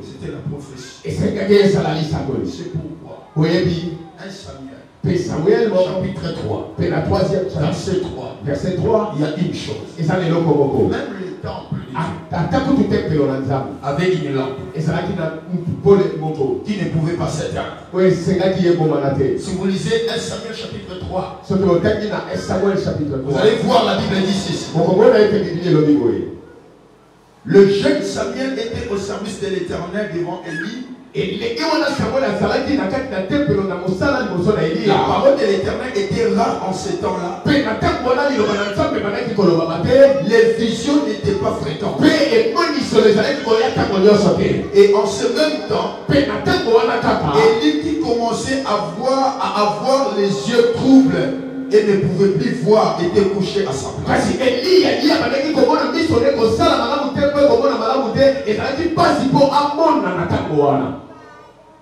C'était la prophétie. C'est pourquoi 1 Samuel chapitre 3 verset 3 verset 3, il y a une chose. même le temple avait une lampe qui ne pouvait pas s'éteindre. Si vous lisez 1 Samuel chapitre 3, vous allez voir la Bible dit ceci. Le jeune Samuel était au service de l'Éternel devant Élie. La parole de l'Éternel était rare en ces temps-là. Les visions n'étaient pas fréquentes. Et en ce même temps, Élie qui commençait à avoir les yeux troubles et ne pouvait plus voir, était couché à sa place.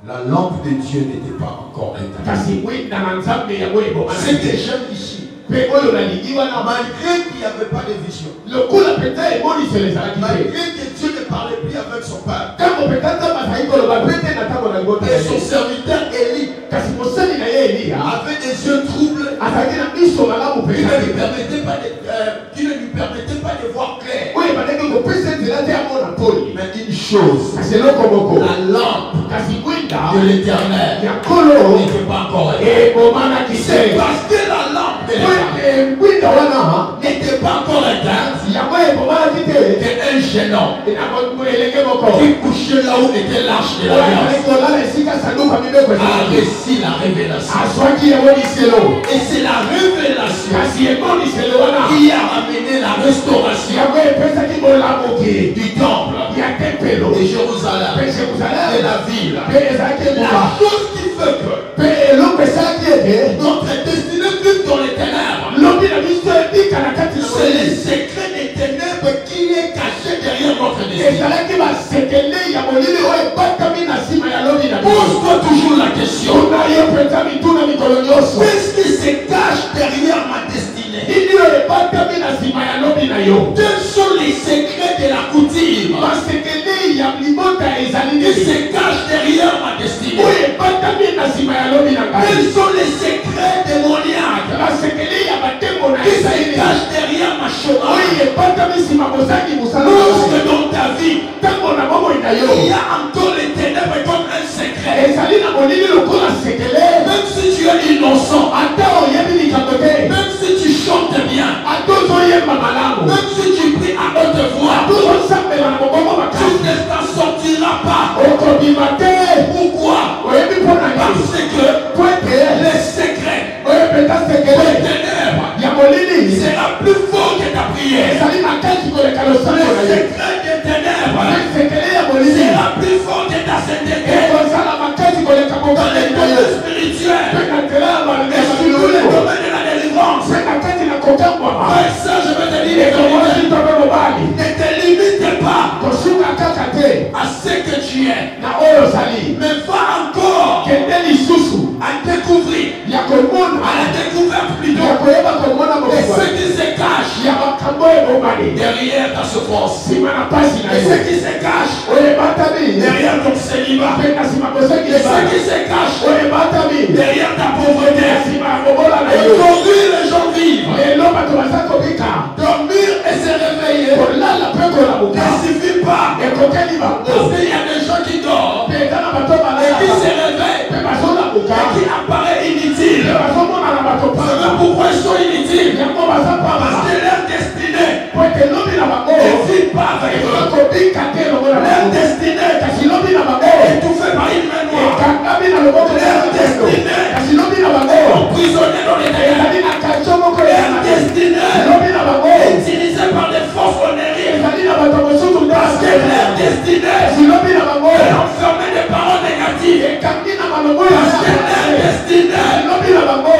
La lampe de Dieu n'était pas encore éteinte. C'était jeune ici. Malgré qu'il n'y avait pas de vision, malgré que Dieu ne parlait plus avec son père, et son serviteur Élie avait des yeux troubles qui ne lui permettaient pas de voir clair. Mais une chose, la lampe de l'Éternel n'était pas encore éteinte. C'est parce que la lampe de l'Éternel n'était pas encore éteinte qu'un jeune homme qui couchait là où était l'arche de l'alliance a reçu la révélation. Et c'est la révélation qui a amené la restauration du temple de Jérusalem et la ville. La chose qui fait que notre destinée vit dans les ténèbres, c'est les secrets des ténèbres qui est caché derrière notre destinée. Pose-toi toujours la question: qu'est-ce qui se cache derrière ma destinée? Quels sont les secrets de la coutume qui se cachent derrière ma destinée? Quels sont les secrets démoniaques qui se cachent derrière ma chômage? Lorsque dans ta vie, il y a encore les ténèbres comme un secret, même si tu es innocent, même si tu chantes bien, même si tu pries à haute voix, tu ne t'en sortiras pas. Pourquoi? Parce que les secrets des ténèbres sera plus fort que ta prière. Le secret des ténèbres sera plus fort que ta sainteté. Dans les domaines spirituels et sur tous les domaines de la délivrance. Ça, je veux te dire, ne te limite pas à ce que tu es, mais va encore à découvrir, à la découverte plutôt, de ce qui se cache derrière ta souffrance, et ce qui se cache derrière ton célibat, et ce qui se cache derrière ta pauvreté. Aujourd'hui, les gens vivent. Dormir et se réveiller ne suffit pas. Parce qu'il y a des gens qui dorment et qui se réveillent et qui apparaissent inutiles. Pourquoi ils sont inutiles? Parce que leur destinée ne vit pas avec eux. Leur destinée est étouffée par une main noire. Leur destinée est emprisonnée dans les ténèbres. Leur destinée est utilisée par des forces onériques. Parce que leur destinée est enfermée de paroles négatives. Parce que leur destinée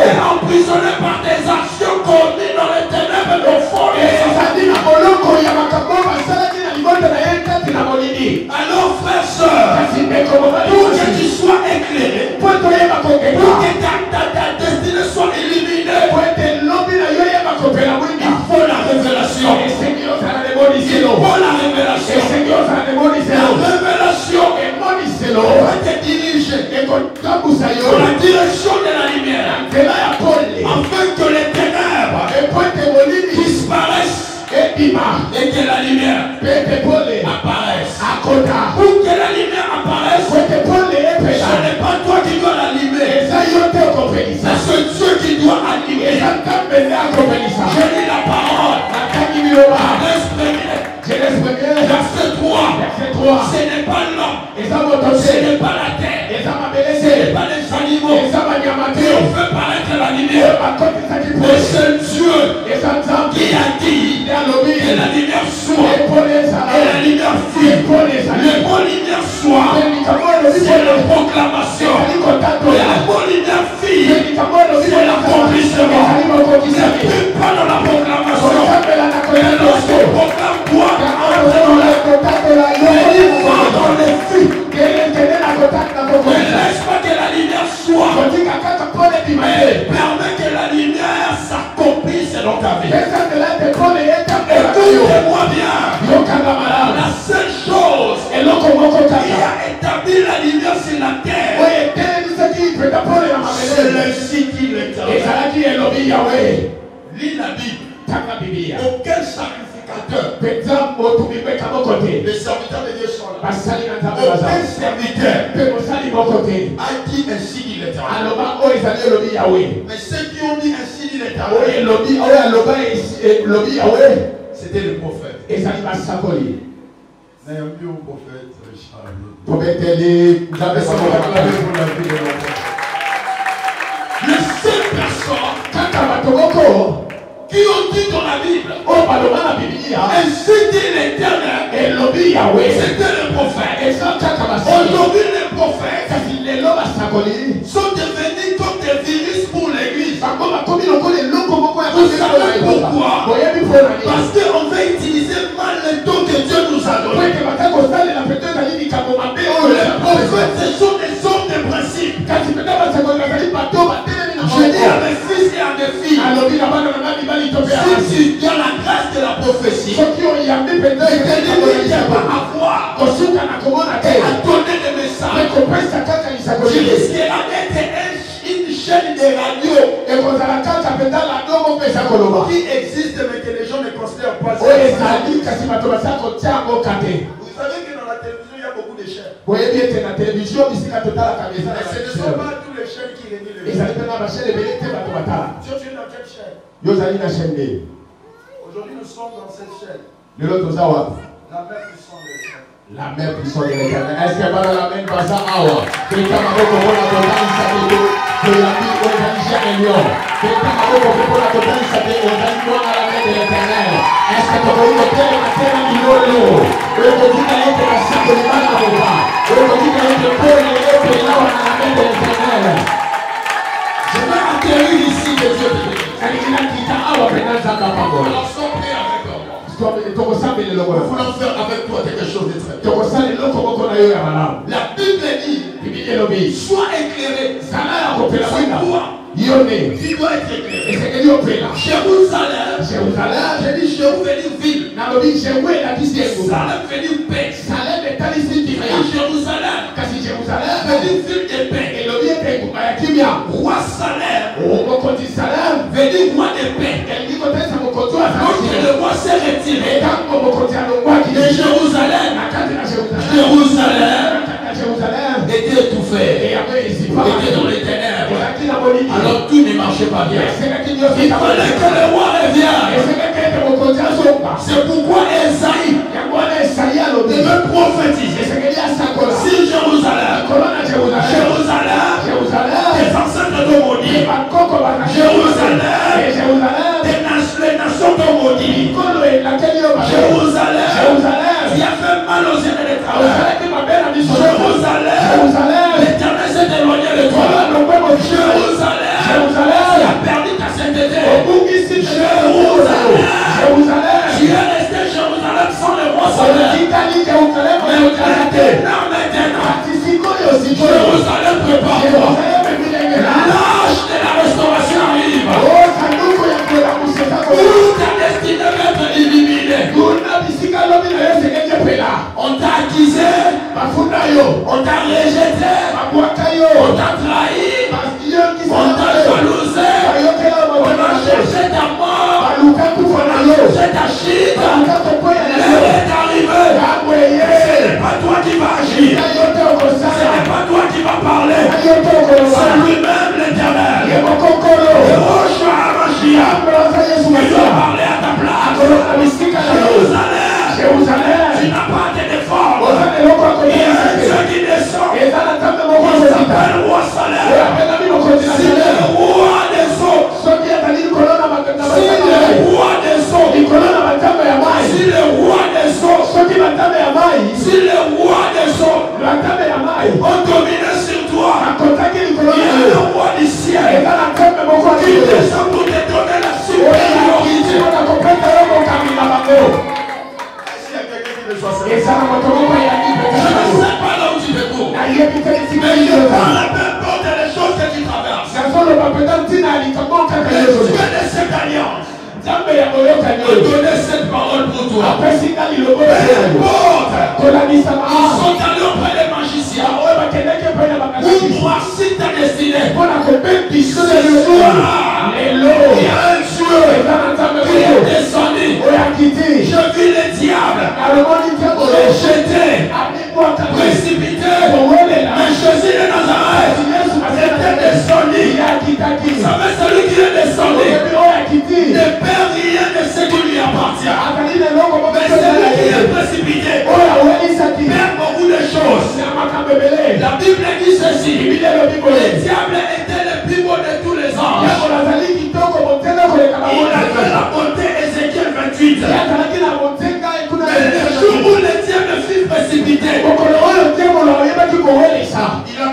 est emprisonnée par des actions commises dans les ténèbres de fond. Alors frère, sœur, pour que tu sois éclairé, pour que ta destinée soit illuminée, il faut la révélation. Il faut la révélation. La révélation va te diriger dans la direction de la lumière, afin que les ténèbres puissent Et que la lumière apparaisse. Pour que la lumière apparaisse, ce n'est pas toi qui dois l'allumer. C'est Dieu qui doit allumer. Je lis la parole. Verset 3. Ce n'est pas l'homme. Ce n'est pas la terre. Ce n'est pas les animaux qui ont fait paraître la lumière. Mais c'est Dieu qui a dit que la lumière soit. Et la lumière fut. Le mot lumière soit. C'est la proclamation. Et la mot lumière fut. C'est l'accomplissement. Ne plus pas dans la proclamation. Mais lorsqu'on proclame toi, ne laisse pas que la lumière soit. Mais permets que la lumière s'accomplisse dans ta vie. Écoutez-moi bien. La seule chose qui a établi la lumière sur la terre, c'est le site qui l'éternel. Lis la Bible. Aucun sacrificateur. Les serviteurs de Dieu sont là. Aucun serviteur a dit ainsi dit l'éternel. Mais ceux qui ont dit ainsi dit l'éternel, c'était le prophète. N'ayons au prophète Richard. Les seules personnes qui ont dit dans la Bible, ainsi dit l'éternel, c'était le prophète. Aujourd'hui les prophètes sont devenus comme des virus pour l'église. Vous savez pourquoi? Parce qu'on va utiliser mal le temps que Dieu nous a donné. Les prophètes, ce sont des hommes de principe. Je dis à mes fils et à mes filles, si tu as la grâce de la prophétie, ne t'élimine pas à voir et à donner des messages, tu risqueras d'être une chaîne de radio qui existe mais que les gens ne considèrent pas. Vous savez que dans la télévision il y a beaucoup de chaînes. Mais ce ne sont pas tous les chaînes qui réunissent les gens. Tu es dans quelle chaîne? Aujourd'hui nous sommes dans cette chaîne. La même puissance de l'éternel. La même puissance de l'éternel. Est-ce que par la même façon, awa, que le Cameroun pour la totale s'appelle de la vie organisée en Lyon. Que le Cameroun pour la totale s'appelle organisée à la main de l'éternel. Est-ce que tu as vu le tel matin à Milolo? Le petit a été la salle de l'Iman à Boba. Le petit a été pour les pays à la main de l'éternel. Je vais atterrir ici de Dieu. Alors, sois prêt avec moi. Nous voulons faire avec toi quelque chose de très bien. La Bible dit, sois éclairé. Sur toi, tu dois être éclairé. Jérusalem, j'ai dit Jérusalem veut dire ville. Salem veut dire paix. Jérusalem veut dire ville de paix. Roi Salem veut dire roi de paix. Lorsque le roi s'est retiré de Jérusalem était étouffé, était dans les ténèbres. Alors tout ne marchait pas bien. Il fallait que le roi revienne. C'est pourquoi Esaïe devait prophétiser. Si Jérusalem, tes ancêtres t'ont maudit, Jérusalem, les nations t'ont maudit, Jérusalem, tu as fait mal aux yeux de l'éternel, Jérusalem, l'éternel s'est éloigné de toi, Jérusalem, tu as perdu ta sainteté, Jérusalem, tu es resté Jérusalem sans le roi Salem. Jérusalem, prépare-toi. L'âge de la restauration arrive. Toute ta destinée va être éliminée. On t'a accusé, on t'a rejeté, on t'a trahi, on t'a jalousé, on a cherché ta mort, on a cherché ta chute. donné cette parole pour toi. Peu importe. Ils sont allés auprès des magiciens pour voici ta destinée. Ce soir, il y a un Dieu qui est descendu. Je vis le diable rejeté, précipité. Mais Jésus de Nazareth était descendu. Vous savez, celui qui est descendu ne perd rien de ce qui lui appartient. Mais celui qui est précipité perd beaucoup de choses. La Bible dit ceci: le diable était le plus beau de tous les anges. Il avait la bonté, Ézéchiel 28. Mais le jour où le diable fut précipité, il a perdu la beauté. Il a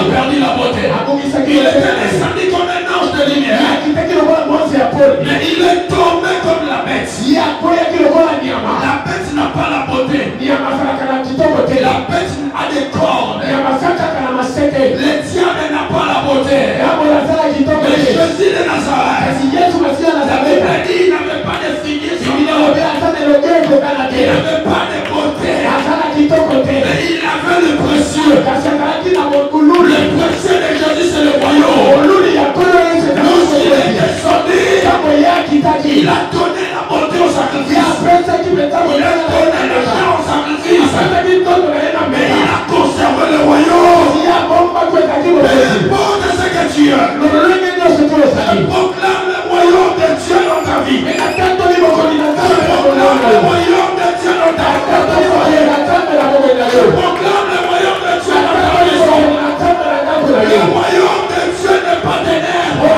perdu la beauté. Il était descendu comme un ange de lumière. Mais il est tombé comme la bête. La bête n'a pas la beauté. La bête a des cornes. Le diable n'a pas la beauté. Mais Jésus de Nazareth, la Bible dit qu'il n'avait pas de figure sur lui. Il n'avait pas de beauté. Mais il avait le précieux. Le précieux de Jésus, c'est le royaume. Lorsqu'il est descendu, il a donné la beauté au sacrifice. Il a donné l'argent au sacrifice. Mais il a conservé le royaume. Peu importe ce que tu es, proclame le royaume de Dieu dans ta vie. Proclame le royaume de Dieu dans ta vie. Proclame le royaume de Dieu dans ta maison. Le royaume de Dieu n'est pas ténèbres.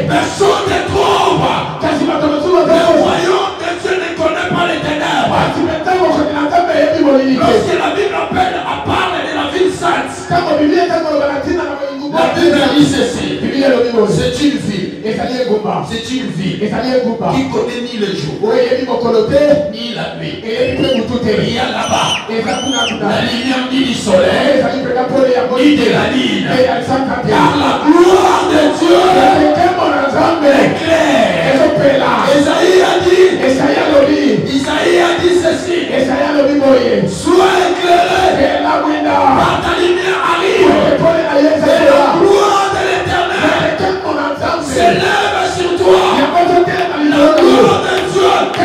Personne ne trompe. Le royaume de Dieu ne connaît pas les ténèbres. Lorsque la Bible appelle à parler de la ville sainte, la Bible dit ceci: c'est une ville. C'est une ville qui connaît ni le jour ni la nuit. Il y a là-bas la lumière ni du soleil ni de la lune, car la gloire de Dieu est claire. Isaïe a dit ceci: sois éclairé car ta lumière arrive et la gloire de l'Éternel s'élève sur toi. La gloire de Dieu te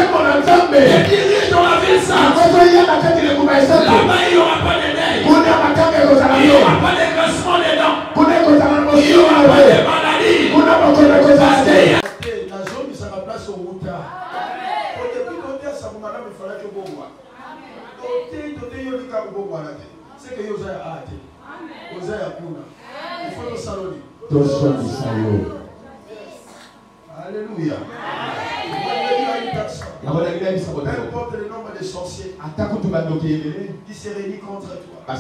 dirige dans la ville sainte. Là-bas, il n'y aura pas de neige. Il n'y aura pas de grincement des dents. Il n'y aura pas de maladie. C'est que vous avez hâte. Vous avez apuna. Il faut le salonner. Alléluia. Peu importe le nombre de sorciers qui se réunissent contre toi,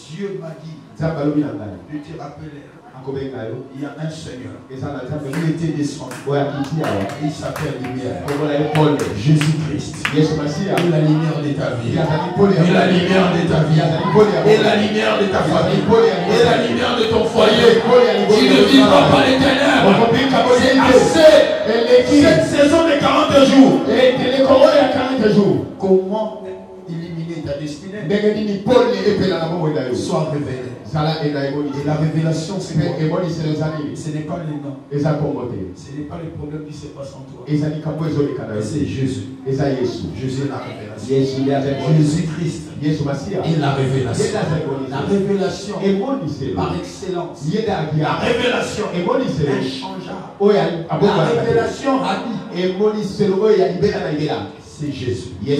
Dieu m'a dit de te rappeler. Il y a un Seigneur. Il était descendu. Il s'appelle lumière. Jésus-Christ. Et la lumière de ta vie. Et la lumière de ta vie. Et la lumière de ta famille. Et la lumière de ton foyer. Tu ne vivras pas les ténèbres. C'est assez. Cette saison de 40 jours. Comment éliminer ta destinée? Sois révélé. Et la révélation, ce n'est pas les noms. Ce n'est pas le problème qui se passe en toi. C'est Jésus. Jésus est la révélation. Jésus-Christ est la révélation. La révélation par excellence. La révélation inchangeable. La révélation rapide. C'est Jésus. Il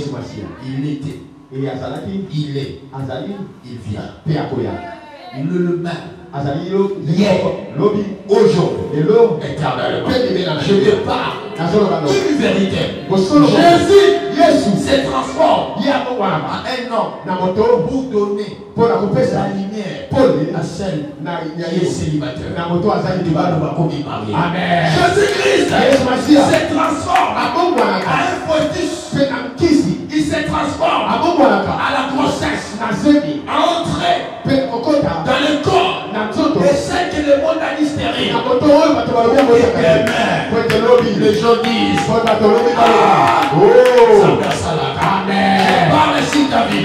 était. Il est. Il vient. Le même. Hier, aujourd'hui, éternellement. Je te parle d'une vérité. Jésus se transforme en un homme pour donner la lumière à celle qui est célibataire. Amen. Jésus-Christ se transforme en un foetus. Il se transforme à la grossesse, à entrer dans le corps de celle que le monde a dit stérile. Les gens disent Amen. Parle ici ta vie.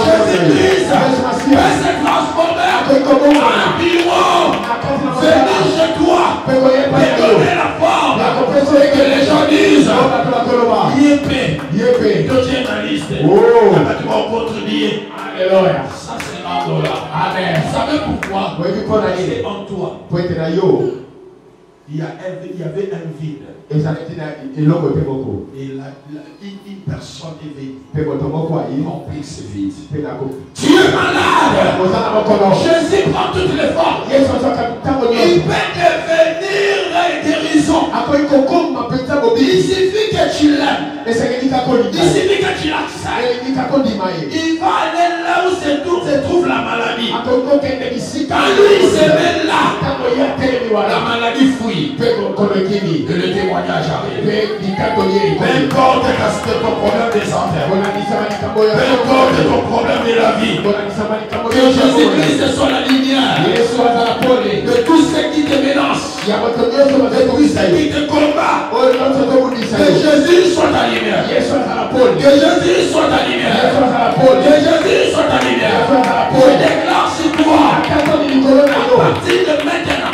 Jésus-Christ peut se transformer en bureau. Venir chez toi et donner la forme. Et que les gens disent Yépé. Deuxième la liste. Tu vas contredire. Alléluia. Ça c'est $1. Amen. Vous savez pourquoi? C'est en toi. Il y avait un vide. Et une personne est venue remplir ce vide. Tu es malade. Jésus prend toutes les formes. Il peut devenir guérison. Il suffit que tu l'aimes. Il suffit que tu l'acceptes. Il va aller là où se trouve la maladie. Quand lui il se met là, la maladie fouille. Et le témoignage arrive. Peu importe ton problème de santé. Peu importe ton problème de la vie. Que Jésus-Christ soit la lumière de tout ce qui te menace. De tout ce qui te combat. Que Jésus soit ta lumière. Que Jésus soit ta lumière. Que Jésus soit ta lumière. Je déclare sur toi. À partir de maintenant.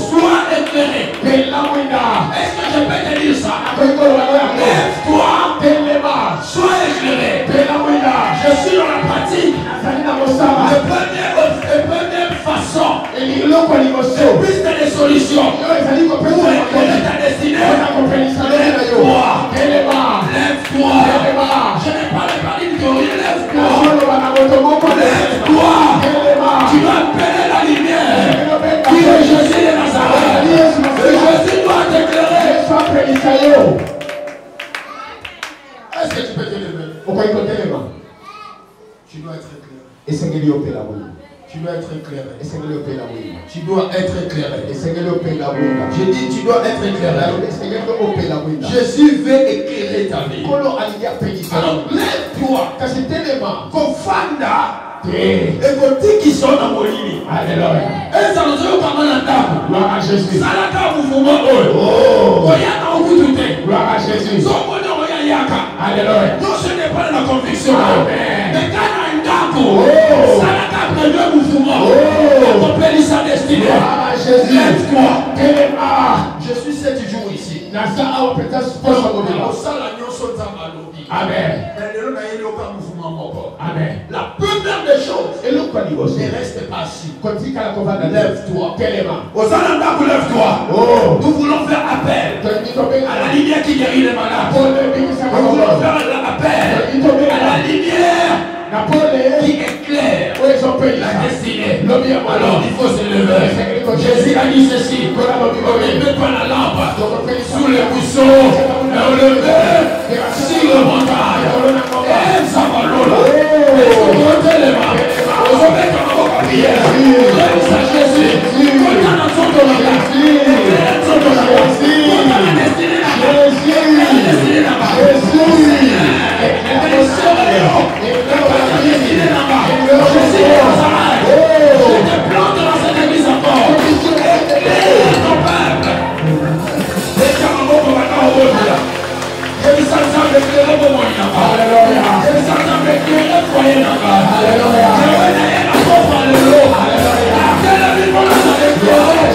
Sois éclairé. Est-ce que je peux te dire ça? Lève-toi. Sois éclairé. Je suis dans la pratique. La première façon. Plus de des solutions. Pour éclairer ta destinée. Lève-toi. Lève-toi. Je n'ai pas les parler de théorie. Lève-toi. Lève-toi. Tu vas appeler la lumière. Qui est Jésus de Nazareth. Jésus doit t'éclairer. Est-ce que tu peux te lever? Tu dois être éclairé. Tu dois être éclairé. Tu dois être éclairé. Je dis tu dois être éclairé. Jésus veut éclairer ta vie. Alors lève-toi. Confanda. Et vos qui sont dans vos limites. Alléluia. Et ça nous a eu comme un attaque. Gloire à Jésus. Ça l'a qu'à vous mouvement. Oh. Gloire à Jésus. Alléluia. Non, ce n'est pas la conviction. Amen. Mais quand on a une dame, ça l'a qu'à prévu un mouvement. Accomplir sa destinée. Gloire à Jésus. Lève-toi. Je suis 7 jours ici. Amen. Amen. La première des choses, ne reste pas assis. Lève-toi. Lève-toi. Nous voulons faire appel à la lumière qui guérit les malades. Nous voulons faire appel à la lumière qui éclaire la destinée. Alors il faut se lever. Jésus a dit ceci. Ne mets pas la lampe sous les buissons, mais on le met sur le montagne. Et ça va l'eau. Montez les mains. On se met comme un prière.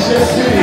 Jésus.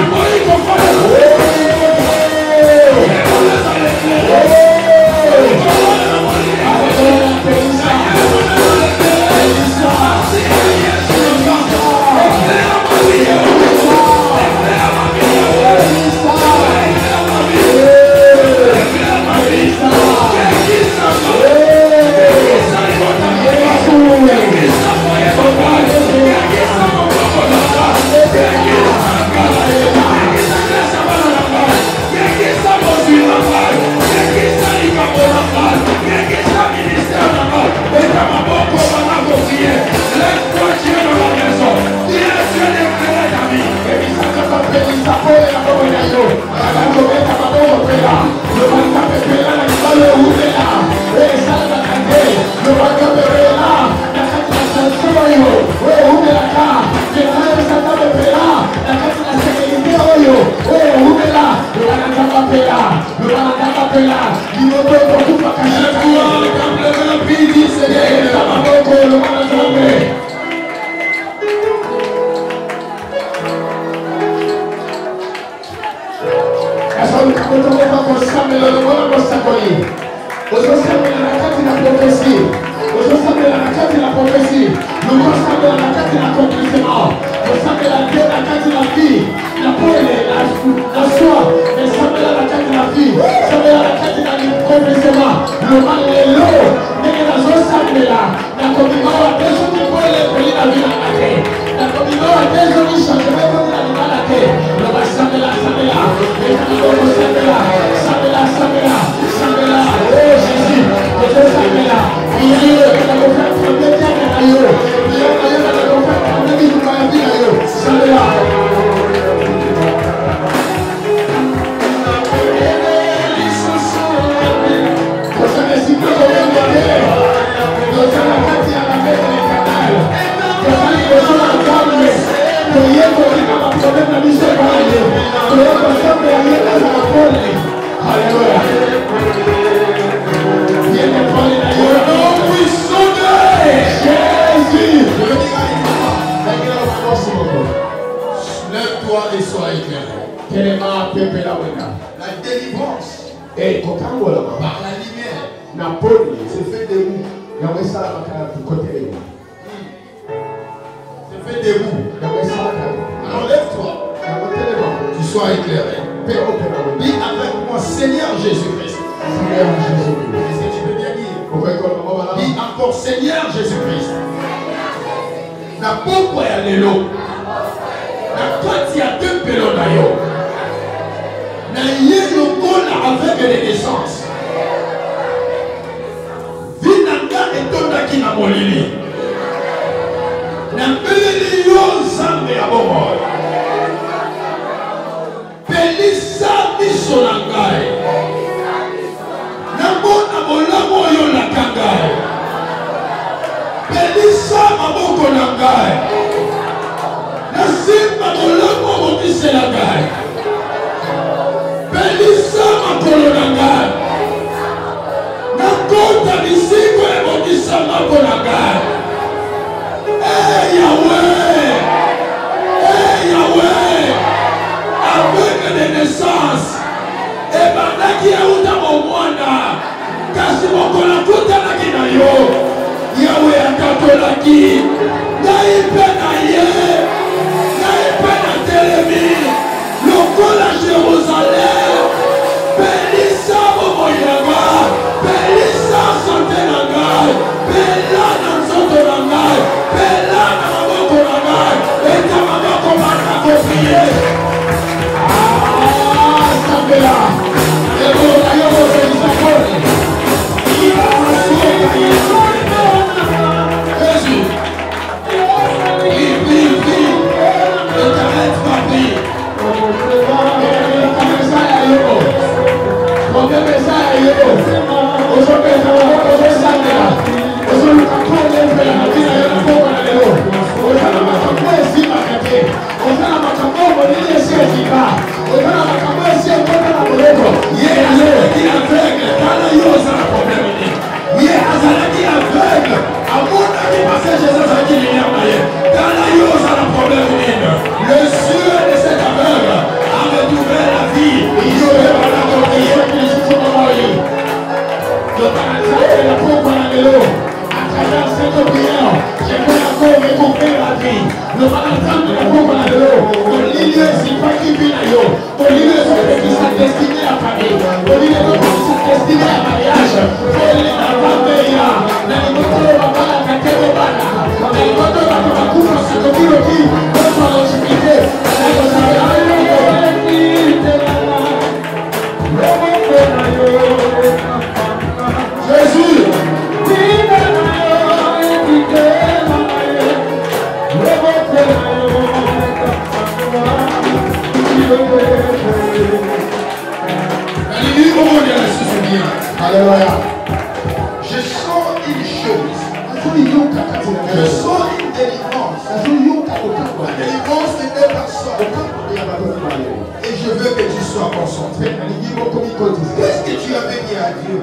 Et je veux que tu sois concentré. Qu'est-ce que tu avais dit à Dieu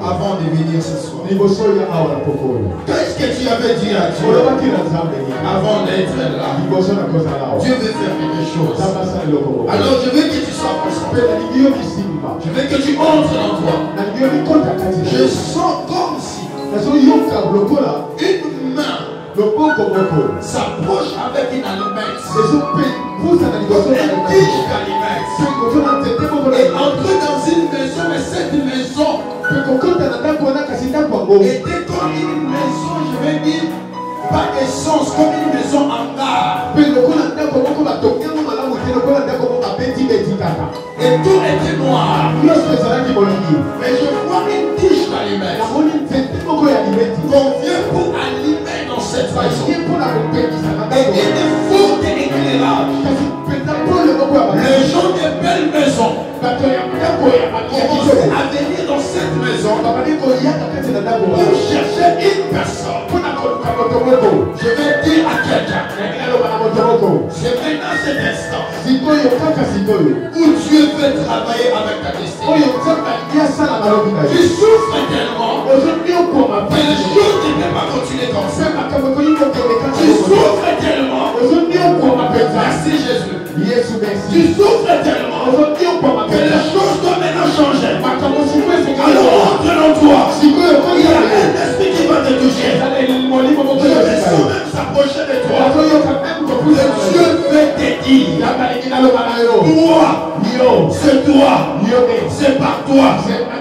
avant de venir ce soir? Qu'est-ce que tu avais dit à Dieu avant d'être là? Dieu veut faire quelque chose. Alors je veux que tu sois concentré. Je veux que tu entres dans toi. Je sens comme si une main s'approche avec une allumette. Une tige d'allumette. Et entrer dans une maison, mais cette maison était comme une maison, je vais dire, pas essence, comme une maison en gare. Et tout était noir. Mais je vois une tige d'allumette qu'on vient pour allumer dans cette maison. Et il faut de l'éclairage. Les gens de belles maisons commencent à venir dans cette maison pour chercher une personne. Je vais dire à quelqu'un, c'est maintenant cet instant où Dieu veut travailler avec ta destinée. Tu souffres tellement que les choses ne peuvent pas continuer comme ça. Tu souffres tellement. Merci Jésus. Tu souffres tellement que les choses doivent maintenant changer. Alors entre dans toi. Il y a un esprit qui va te toucher. Je vais même s'approcher de toi. Dieu veut te dire. C'est toi. C'est par toi.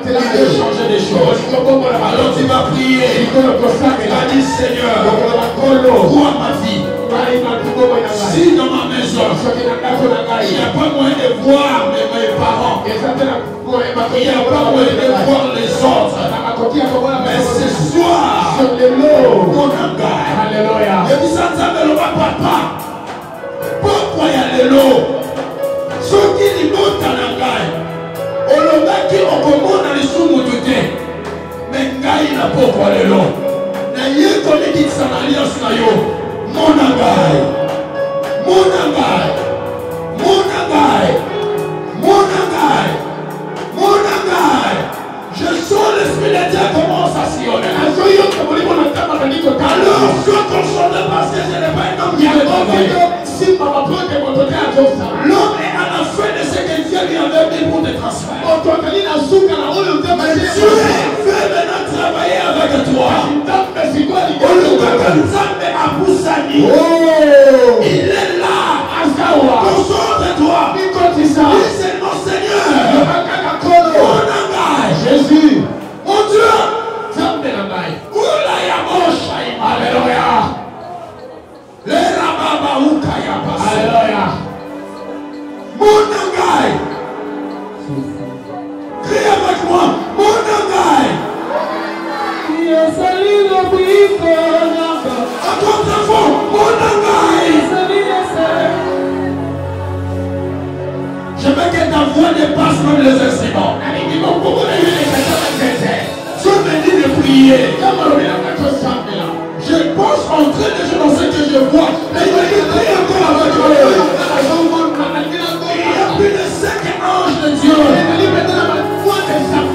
Il veut changer des choses. Alors tu vas prier. Tu vas dire Seigneur, vois ma vie. Si dans ma maison il n'y a pas moyen de voir mes parents, il n'y a pas moyen de voir les autres, mais ce soir mon engagement, je dis ça ne me papa. Pourquoi il y a les lots? Ceux qui disent non, tu as l'engagement. On le met qui on commande les sous-moutoutés. Mais ngai n'a pas quoi les lots. N'a rien qu'on dit que ça n'a rien à yo. Mon engagement. Mon engagement. Mon engagement. Mon engagement. Mon engagement. Je sens l'esprit de Dieu commence à sillonner. Alors, je consomme parce que je n'ai pas un homme qui me travaille. L'homme est à la fin de ce que Dieu lui avait dit pour te transférer. Mais Dieu veut maintenant travailler avec toi. Il est là. Concentre-toi. Dis seulement Seigneur. Mon engagement. Jésus. Mon Dieu. Alléluia. Les rababa ou kaya passe. Alléluia. Mon engagement. Crie avec moi. Mon engagement. À ton enfant. Mon engagement. Je veux que ta voix dépasse même les instruments. Dieu me dit de prier. Je pense entrer déjà dans ce que je vois. Mais il me dit prie encore avec moi. Il y a plus de 5 anges de Dieu.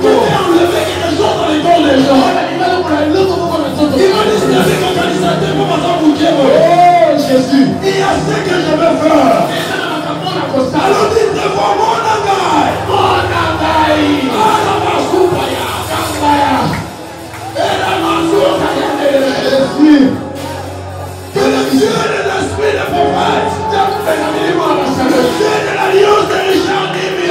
Qui ont enlevé quelque chose dans les corps des gens. Il m'a dit c'est avec organisateur pour m'attendre pour Dieu. Oh Jésus. Il y a ce que je veux faire. Alors dites devant mon engagement. Mon engagement. Jésus. Que le Dieu de l'esprit de prophète, le Dieu de l'alliance de Richard Nimi,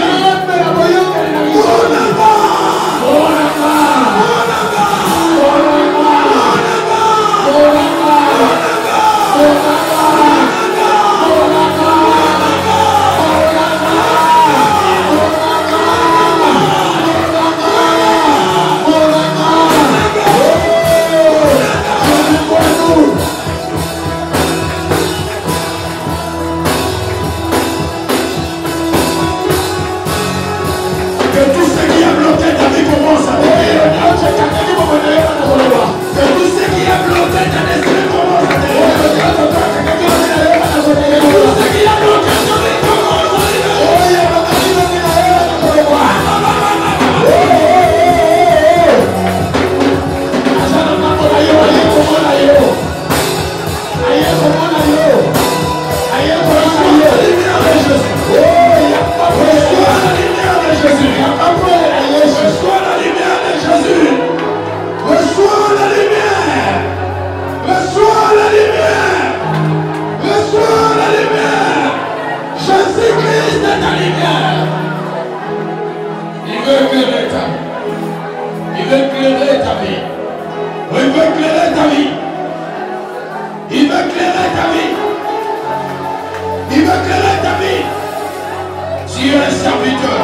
un serviteur.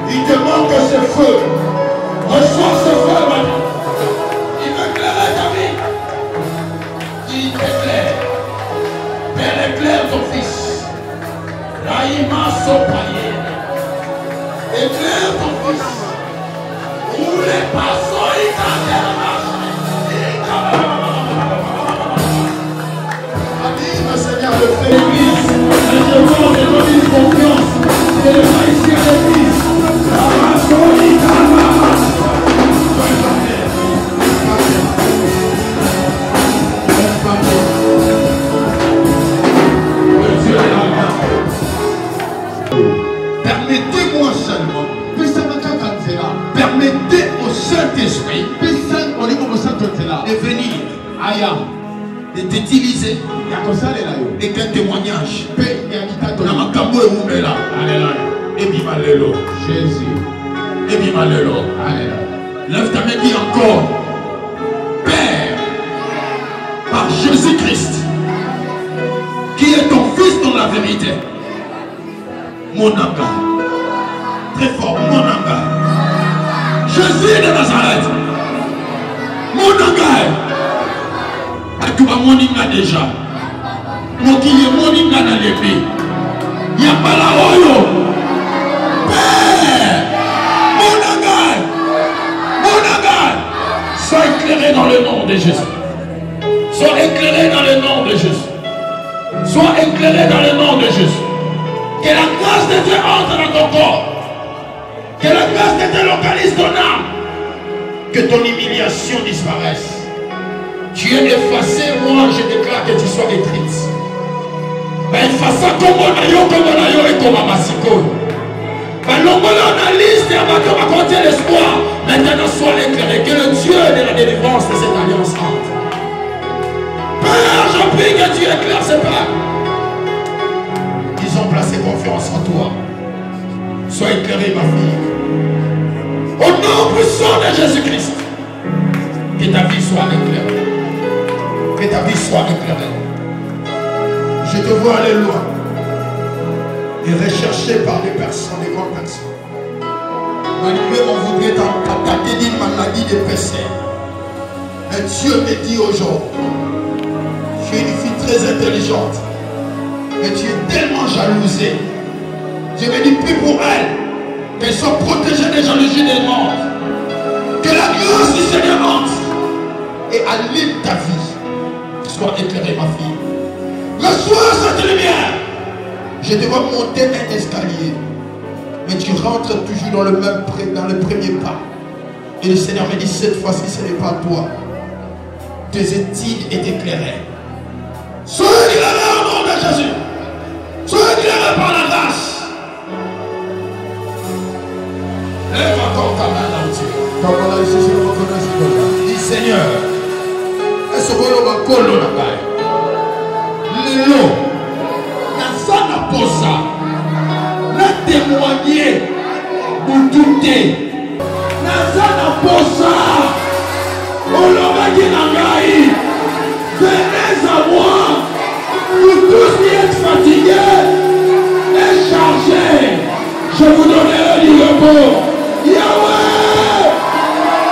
Il te manque ce feu. Reçois ce feu maintenant. Il veut éclairer ta vie. Il t'éclaire. Père, éclaire ton fils. Raïma Sopaye. Éclaire ton fils. Roulez par son Anime, Seigneur, le fait. L'église, je demande de donner confiance. Et le ici à l'église. Permettez-moi seulement, permettez au Saint-Esprit de venir, de t'utiliser et qu'un témoignage. Jésus. Lève ta main et dis encore, Père, par Jésus-Christ, qui est ton Fils dans la vérité, mon anga, très fort, mon anga, Jésus de Nazareth, mon anga, tu vas moninga déjà, mon qui est moninga dans l'épée, il n'y a pas la royo, Père, sois éclairé dans le nom de Jésus. Sois éclairé dans le nom de Jésus. Sois éclairé dans le nom de Jésus. Que la grâce de Dieu entre dans ton corps. Que la grâce de Dieu localise ton âme. Que ton humiliation disparaisse. Tu es effacé, moi je déclare que tu sois écrite. Mais effaça comme on et comme Masiko. La liste va compter l'espoir. Maintenant, sois éclairé. Que le Dieu de la délivrance de cette alliance entre. Père, je prie que tu éclaires ces pères. Ils ont placé confiance en toi. Sois éclairé, ma fille. Au nom puissant de Jésus-Christ. Que ta vie soit éclairée. Que ta vie soit éclairée. Je te vois aller loin. Et recherché par des personnes, des grandes personnes. Malgré on voudrait t'attaquer d'une maladie de péché. Mais Dieu me dit aujourd'hui, tu es une fille très intelligente. Mais tu es tellement jalousée. Je me dis plus pour elle. Qu'elle soit protégée des jalousies des morts. Que la grâce du Seigneur entre et allume ta vie. Sois éclairée, ma fille. Reçois cette lumière. Je te vois monter un escalier. Mais tu rentres toujours dans le premier pas. Et le Seigneur me dit, cette fois-ci, ce n'est pas toi. Tes études est éclairées. Sois éclairé au nom de Jésus. Sois éclairé par la grâce. Lève encore ta main là-dessus. Dis Seigneur, est-ce que vous avez un colo là-bas? Léo. Nazana posa, na témoigner, vous doutez. Nazana posa, Olomaki Nangai, venez à moi, vous tous qui êtes fatigués et chargés, je vous donnerai du repos. Yahweh,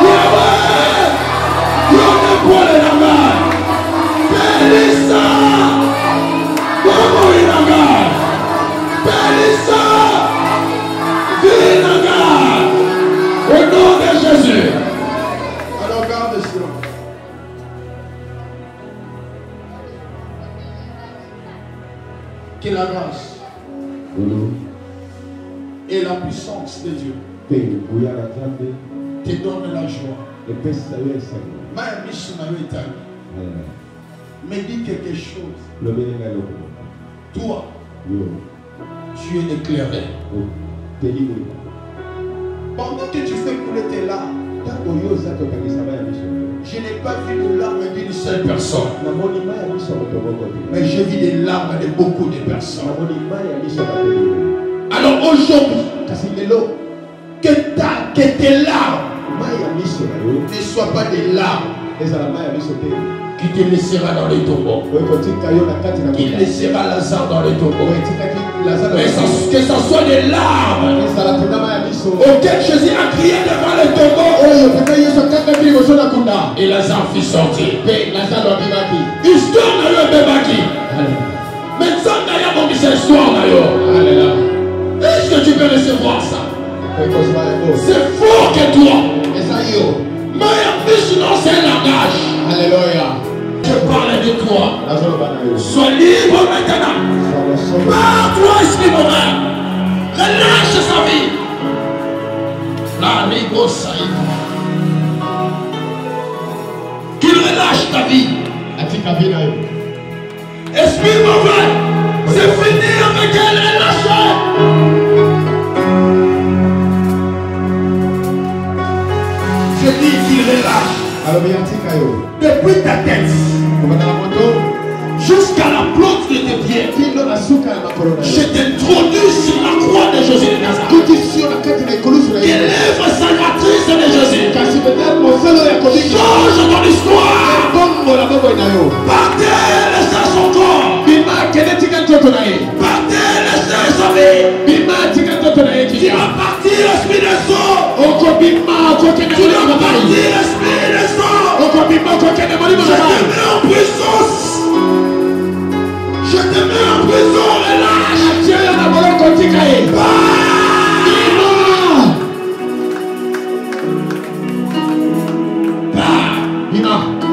Yahweh, Yahweh pour les Nangai, Pélissa. Au nom de Jésus. Alors garde cela. Que la grâce et la puissance de Dieu te donne la joie. Mais dis quelque chose. Toi, tu es éclairé. Pendant que tu fais couler tes larmes, je n'ai pas vu de larmes d'une seule personne. Mais j'ai vu des larmes de beaucoup de personnes. Alors aujourd'hui, que tes larmes ne soient pas des larmes Tu te laisseras dans le tombeau. Il laissera Lazare dans le tombeau. Mais que ce soit des larmes auxquelles Jésus a crié devant le tombeau. Et Lazare fut sorti. Histoire n'a eu un bébaki. Maintenant, il y a mon histoire. Est-ce que tu peux recevoir ça? C'est fort que toi. Mais en plus, non, c'est un langage. Alléluia. Je parle de toi. Sois libre maintenant. Pars-toi, esprit mauvais. Relâche sa vie. La rigo saïda. Qu'il relâche ta vie. Esprit mauvais. C'est fini avec elle. Relâche. Je dis qu'il relâche. Depuis ta tête jusqu'à la plante de tes pieds, je t'introduis sur la croix de Jésus de Nazareth. Élève sa matrice de Jésus. Change ton histoire. Partez, laissez son corps. Partez, laissez sa vie. Tu vas partir, esprit de sang. Tu vas partir, esprit de sang. Je te mets en puissance. Je te mets en prison. Relâche.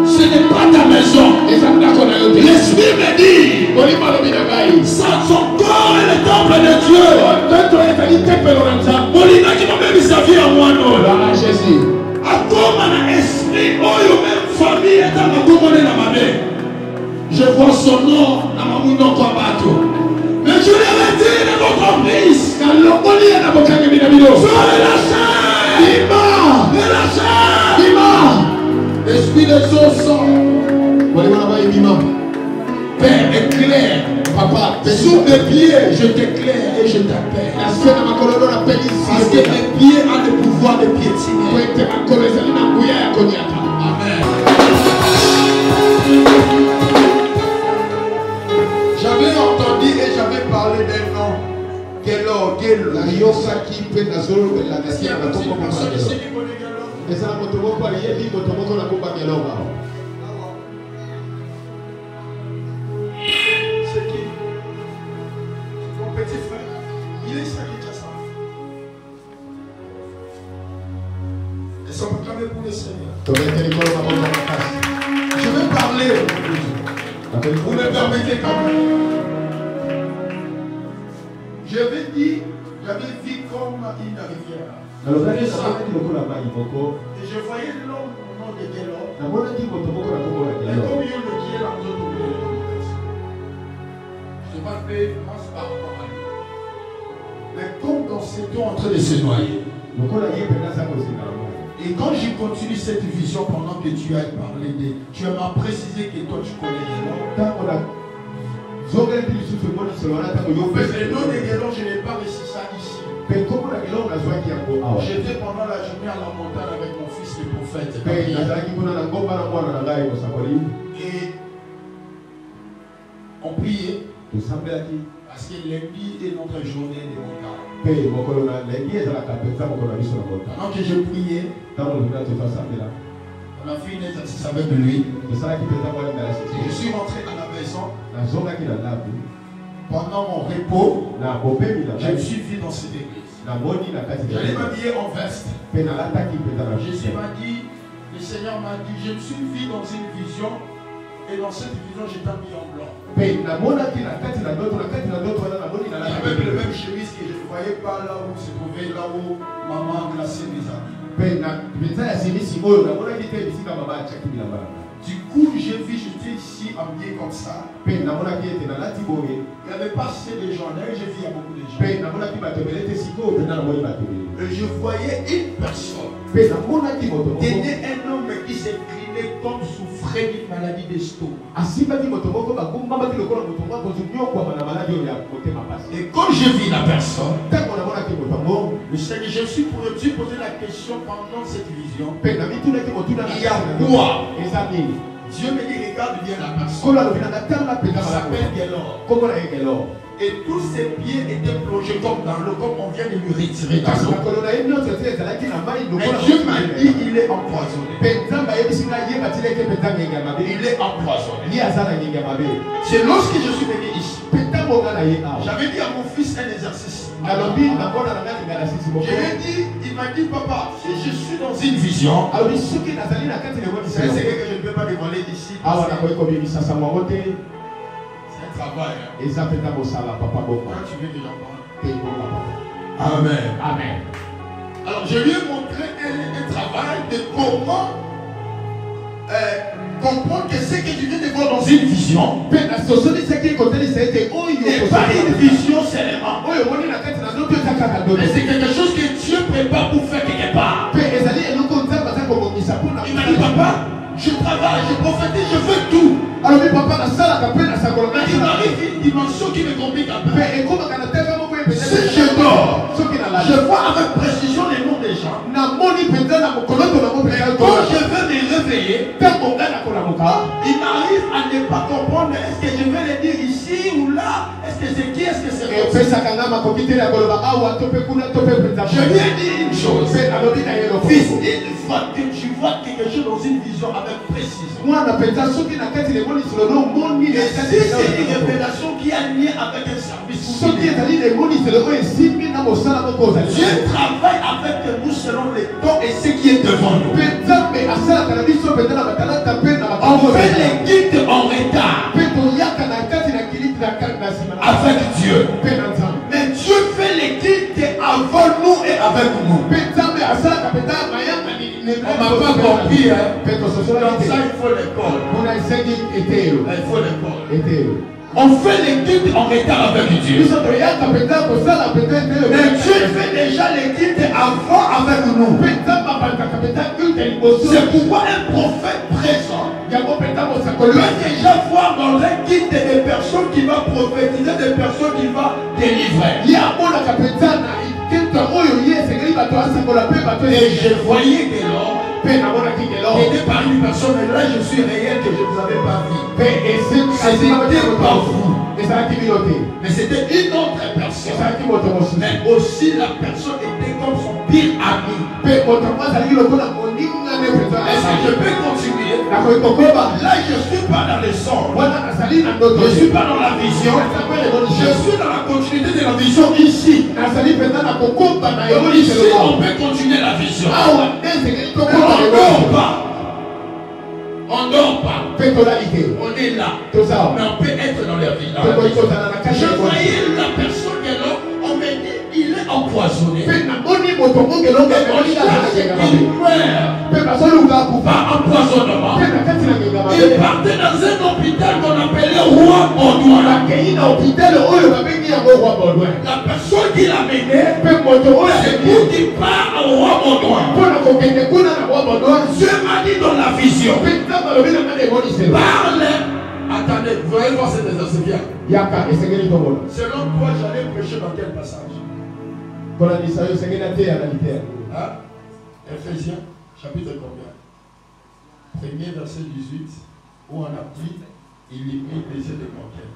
Ce n'est pas ta maison. L'esprit me dit sans son corps est le temple de Dieu. Molina qui m'a même sa vie en moi. Esprit, oh, même famille est dans ma commune dans ma main. Je vois son nom dans ma main dans bateau. Mais je l'ai retiré de votre emprise. Car le colis est dans votre cabinet. Relâchez. Esprit de son sang. Père, éclaire. Papa, sous mes pieds, je t'éclaire et je t'appelle. Parce que mes pieds ont le pouvoir de piétiner. Amen. J'avais entendu et j'avais parlé d'un nom. Gelo. C'est qui? Ton petit frère. Il est ici à Kinshasa. Et ça va clamer pour le Seigneur. Je vais parler. Vous me permettez quand même. J'avais dit, j'avais vu comme une rivière. Et je voyais l'homme au nom de Gelo. Et comme il y a le qui est là, je ne sais pas faire pense par rapport à lui. Mais comme dans ces deux en train de se noyer. Et quand j'ai continué cette vision pendant que tu as parlé de. Tu m'as précisé que toi tu connais les noms. Le nom de Gelo, je n'ai pas réussi ça ici. J'étais pendant la journée à la montagne avec mon fils le prophète. Et on priait. Parce que lundi est notre journée de montagne. Pendant que je priais, on a fait une exercice avec lui. Et je suis rentré à la maison. Pendant mon repos, je me suis vu dans cette église. J'allais m'habiller en veste. Jésus m'a dit, le Seigneur m'a dit, je me suis vu dans une vision. Et dans cette vision, j'étais mis en blanc. Avec le même chemise que je ne voyais pas là où se trouvait, là où maman a glacé mes amis. Du coup, j'ai vu, j'étais ici habillé comme ça. Il n'y avait pas assez de gens. Là, j'ai vu il y a beaucoup de gens. Et je voyais une personne. Tenait un homme qui s'inclinait comme souffrait d'une maladie d'estomac. Et quand j'ai vu la personne, le Seigneur, je suis pour Dieu poser la question pendant cette vision. Il y a quoi Dieu me dit, regarde bien la personne. Il s'appelle Guélor. Et tous ses pieds étaient plongés comme dans l'eau, comme on vient de lui retirer dans l'eau. Mais Dieu m'a dit, il est empoisonné. Il est empoisonné. C'est lorsque je suis venu ici. J'avais dit à mon fils un exercice. Je lui ai dit, il m'a dit, papa, si je suis dans une vision, c'est ce que je ne peux pas dévoiler d'ici. C'est un travail. Quand tu viens de l'entendre. Amen. Amen. Alors je lui ai montré un travail de comment comprendre que ce que tu viens de voir dans une vision, et pas une vision seulement, mais c'est quelque chose que Dieu prépare pour faire quelque part. Il m'a dit, papa, je travaille, je prophétise, je fais tout. Mais il m'arrive une dimension qui me complique un peu. Si je dors, je vois avec précision les noms des gens. Et quand je veux me réveiller, il m'arrive à ne pas comprendre est-ce que je vais le dire ici ou là, est-ce que c'est qui, est-ce que c'est moi. Je lui ai dit une chose. Fils, une fois que tu vois quelque chose dans une vision avec précision, et si c'est une révélation qui a lien avec un service, Dieu travaille avec nous selon les temps et ce qui est devant nous. On fait les guides en retard avec Dieu. Mais Dieu fait les guides avant nous et avec nous. On ne m'a pas compris. Dans ça, il faut l'école. Il faut l'école. On fait les guides en retard avec Dieu. Mais Dieu fait déjà les guides avant avec nous. C'est pourquoi un prophète présent doit déjà voir dans un guide des personnes qui va prophétiser, des personnes qui va délivrer. Et je voyais que l'homme aidé par une personne, et là je suis réel que je ne vous avais pas vu. C'était pas vous. Mais c'était une autre personne. Mais aussi la personne était comme son pire ami. Est-ce que je peux continuer? Là je ne suis pas dans le son. Je ne suis pas dans la vision. Je suis dans la continuité de la vision ici. Ici on peut continuer la vision. On ne dort pas. On ne dort pas. On est là. Mais on peut être dans la vie. Je voyais la personne et là, on me dit il est empoisonné. Il meurt par empoisonnement. Il partait dans un hôpital qu'on appelait Roi Baudouin. La personne qui l'a mené, c'est pour qu'il part au Roi Baudouin. Dieu m'a dit dans la vision, parle. Attendez, vous allez voir cet exercice bien. Selon toi, j'allais prêcher dans quel passage? Ephésiens, chapitre combien? Premier verset 18, où on a pris, il est mis les yeux de conquête.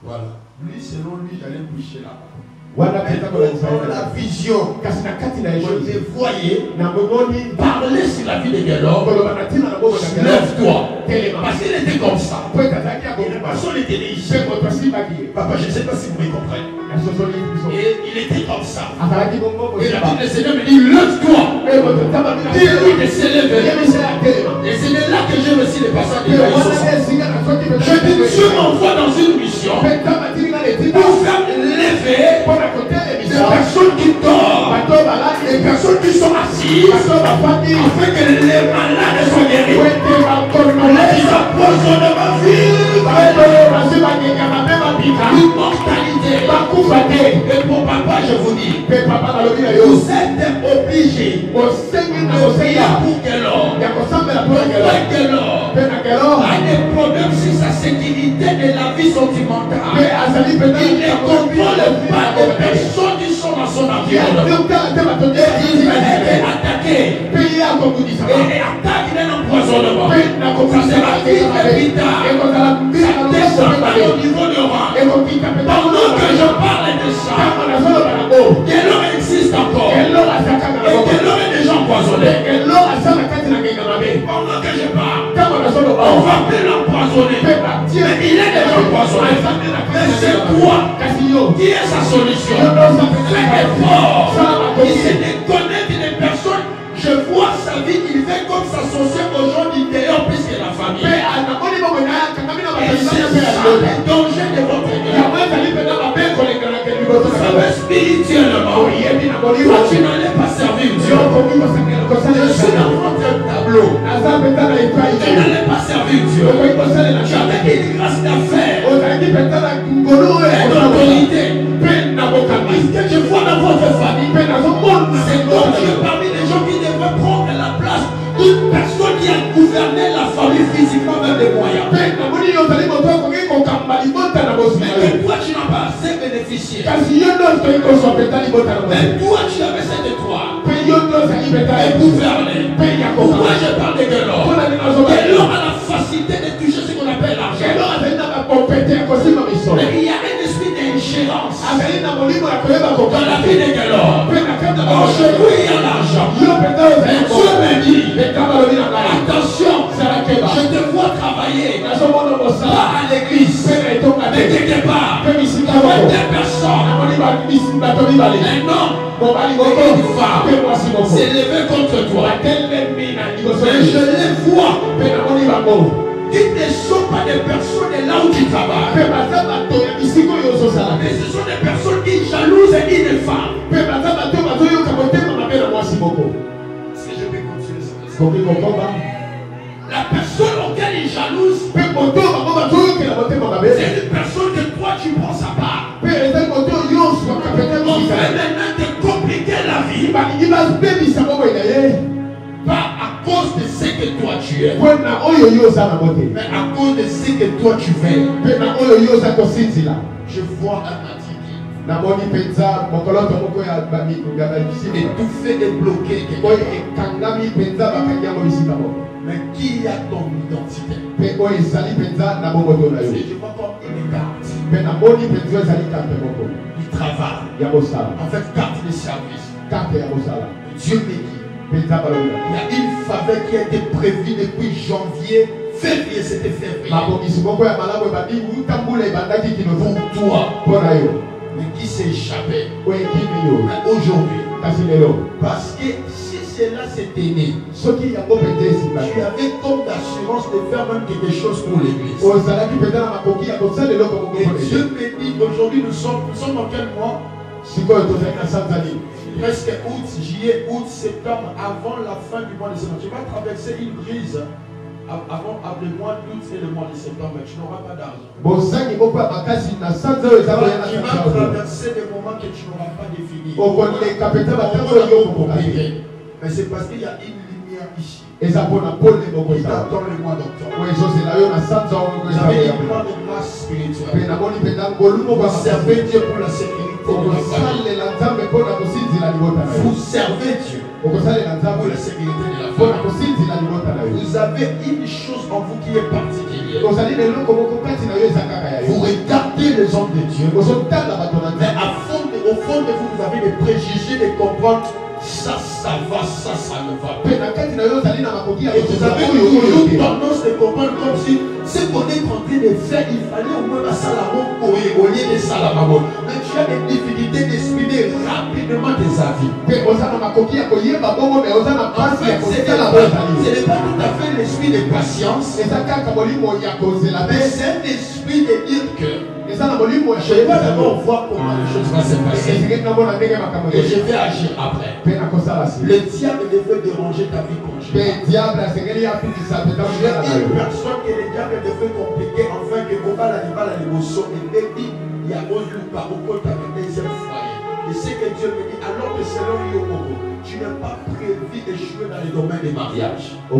Voilà. Lui, selon lui, j'allais prêcher là-bas. Dans la vision, je te voyais parler sur la vie de Guélor. Lève-toi. Parce qu'il était comme ça. Et la personne était ici. Papa, je ne sais pas si vous me comprenez. Et il était comme ça. Et la Bible, le Seigneur me dit, lève-toi. Dis-lui de se lever. Et c'est là que j'ai reçu le passage de je dis, Dieu m'envoie dans une mission pour faire lever des personnes qui dorment, des personnes qui sont assises, afin que les malades soient guéris. Les empoisonnements vivent, l'immortalité. Et pour papa, je vous dis, vous êtes obligés de prier pour Guélor a des problèmes sur sa sécurité de la vie sentimentale. Il ne contrôle pas les personnes qui sont dans son avion. environnement. Et il a été attaqué. Et attaque, il est un empoisonnement. Ça sera vite plus tard. Ça descendra au niveau de rang. Pendant que je parle de ça, quel homme existe encore? Et quel homme est déjà empoisonné? Pendant que je parle, on va plus l'empoisonner. Mais il est déjà empoisonné. Mais c'est quoi qui est sa solution? Faites effort. Il se déconnecte des personnes. Je vois sa vie, il fait comme s'associer aux gens d'intérieur plus que la famille. Et c'est ça le danger de votre Dieu. Vous savez, spirituellement, toi tu n'allais pas servir Dieu. Je suis dans votre tableau. Tu n'allais pas servir Dieu. Tu avais une grâce d'affaires. Une autorité. Parce que je vois dans votre famille, c'est donc parmi les gens qui devraient prendre la place d'une personne qui a gouverné la famille physiquement, même des moyens. Mais toi tu n'as pas assez bénéficié. Mais toi tu avais cette étoile. Et gouverner. Pourquoi je parle de Guélor? Guélor a la facilité de toucher ce qu'on appelle l'argent. Mais il y a un esprit d'ingérence dans la vie de Guélor. En chez lui il y a l'argent. Mais Dieu me dit, attention, je te vois travailler pas à l'église, mais quelque part avec des personnes. Un homme et une femme s'est levé contre toi. Mais je les vois. Ils ne sont pas des personnes là où tu travailles. Mais ce sont des personnes qui jalousent une femme. Est-ce que je peux continuer ça? La personne auquel il jalouse, c'est une personne que toi tu penses à part. On fait maintenant te compliquer la vie. Pas à cause de ce que toi tu es, mais à cause de ce que toi tu fais. Je vois un étouffé et bloqué. Mais qui a ton identité? Je vois comme une carte. Il travaille. En fait, carte de service. Dieu me dit, il y a une faveur qui a été prévue depuis janvier. Février, c'était février. Pour toi. Mais qui s'est échappé? Aujourd'hui. Parce que si cela s'était né, tu avais comme d'assurance de faire même quelque chose pour l'église. Et Dieu me dit aujourd'hui, nous sommes dans quel mois? Presque août, juillet, août, septembre, avant la fin du mois de septembre. Tu vas traverser une crise avant le mois d'août et le mois de septembre, mais tu n'auras pas d'argent. Tu vas traverser des moments que tu n'auras pas définis. Mais c'est parce qu'il y a une lumière ici. Il t'attend le mois d'octobre. Vous avez une grande grâce spirituelle. Vous servez Dieu pour la sécurité. Vous servez Dieu pour la sécurité de la famille. Vous avez une chose en vous qui est particulière. Vous regardez les hommes de Dieu, mais au fond de vous, vous avez des préjugés de comprendre ça, ça va, ça ne va pas. Et vous avez toujours tendance de comprendre comme si ce qu'on est en train de faire, il fallait au moins la salamon au lieu de salamon. Mais tu as des difficultés d'exprimer rapidement tes avis. En fait, ce n'est pas tout à fait l'esprit de patience, mais c'est un esprit de dire que je vais d'abord voir comment les choses vont se passer et je vais agir après. Le diable devait déranger ta vie conjugale. Il y a une personne que le diable devait compliquer afin que l'émotion et puis il y a pas beaucoup de deuxième foyer. Et c'est que Dieu me dit, alors que selon Yoko, tu n'es pas prévu d'échouer dans les domaines des mariages. Mais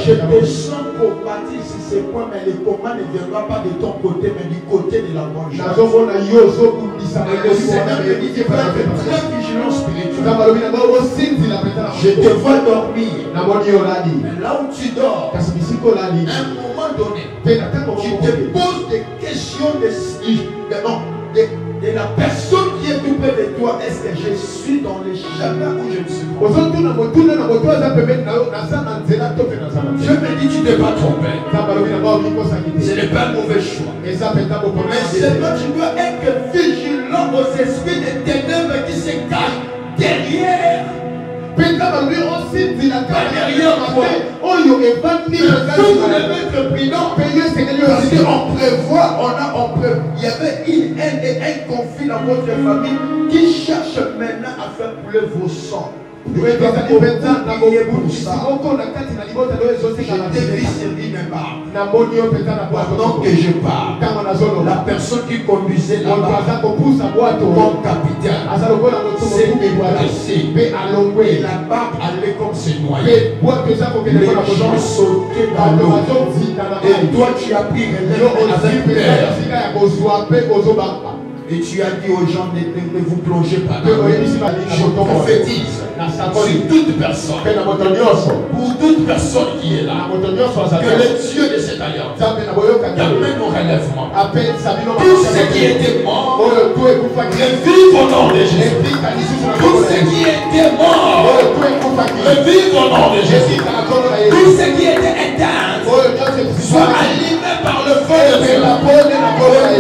je te sens combattre sur ces points, mais le combat ne viendra pas de ton côté, mais du côté de la bonne chose. Le Seigneur me dit, tu dois être très vigilant spirituellement. Je te vois dormir. Mais là où tu dors, à un moment donné, tu te poses des questions de la personne qui est tout près de toi. Est-ce que je suis dans les chemins ou je ne suis pas? Dieu me dit, tu ne t'es pas trompé. Ce n'est pas un mauvais choix. Mais seulement tu dois être vigilant aux esprits de ténèbres qui se cachent derrière. Il être prudent. Parce qu'on prévoit, il y avait une haine et un conflit dans votre famille qui cherche maintenant à faire couler vos sangs. Je dévie sur une barre. Pendant que je parle, la personne qui conduisait la barre comme capitaine s'est déplacée et la barre allait comme se noyer. Les gens sautaient dans l'eau et toi tu as pris avec peur. Et tu as dit aux gens ne vous plongez pas dans l'eau. Je prophétise sur toute personne, pour toute personne qui est là, que le Dieu de cette alliance amène au relèvement. Tout ce qui était mort, revive au nom de Jésus. Tout ce qui était mort, revive au nom de Jésus. Tout ce qui était éteint, soit allumé par le feu de Dieu. Au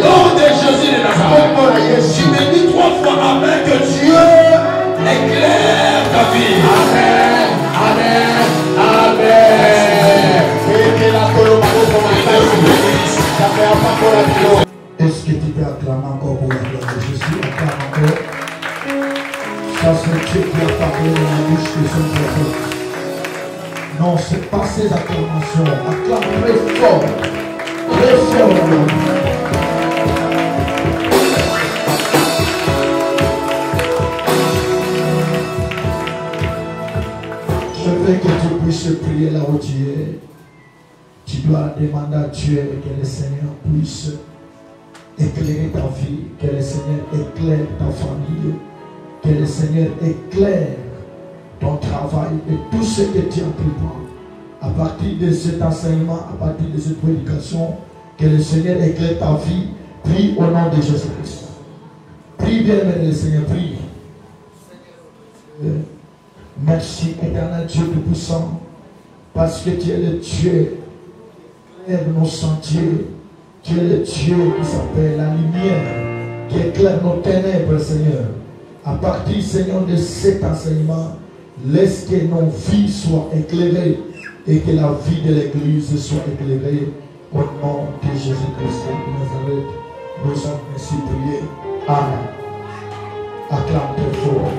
nom de Jésus de Nazareth. Tu me dis 3 fois amen que Dieu éclaire ta vie. Amen. Amen. Amen. Est-ce que tu peux acclamer encore pour la gloire de Jésus? Acclame encore. Ça c'est Dieu qui a parlé dans la bouche de son prophète. Non, ce n'est pas ces acclamations. Acclame très fort. Très fort. Je veux que tu puisses prier là où tu es. Tu dois demander à Dieu que le Seigneur puisse éclairer ta vie, que le Seigneur éclaire ta famille, que le Seigneur éclaire ton travail et tout ce que tu entreprends. À partir de cet enseignement, à partir de cette prédication, que le Seigneur éclaire ta vie. Prie au nom de Jésus-Christ. Prie bien, le Seigneur, prie. Merci, éternel Dieu Tout-Puissant, parce que tu es le Dieu qui éclaire nos sentiers. Tu es le Dieu qui s'appelle la lumière, qui éclaire nos ténèbres, Seigneur. À partir, Seigneur, de cet enseignement, laisse que nos vies soient éclairées et que la vie de l'Église soit éclairée. Au nom de Jésus-Christ de Nazareth, nous sommes ainsi priés. Amen. Acclame très fort.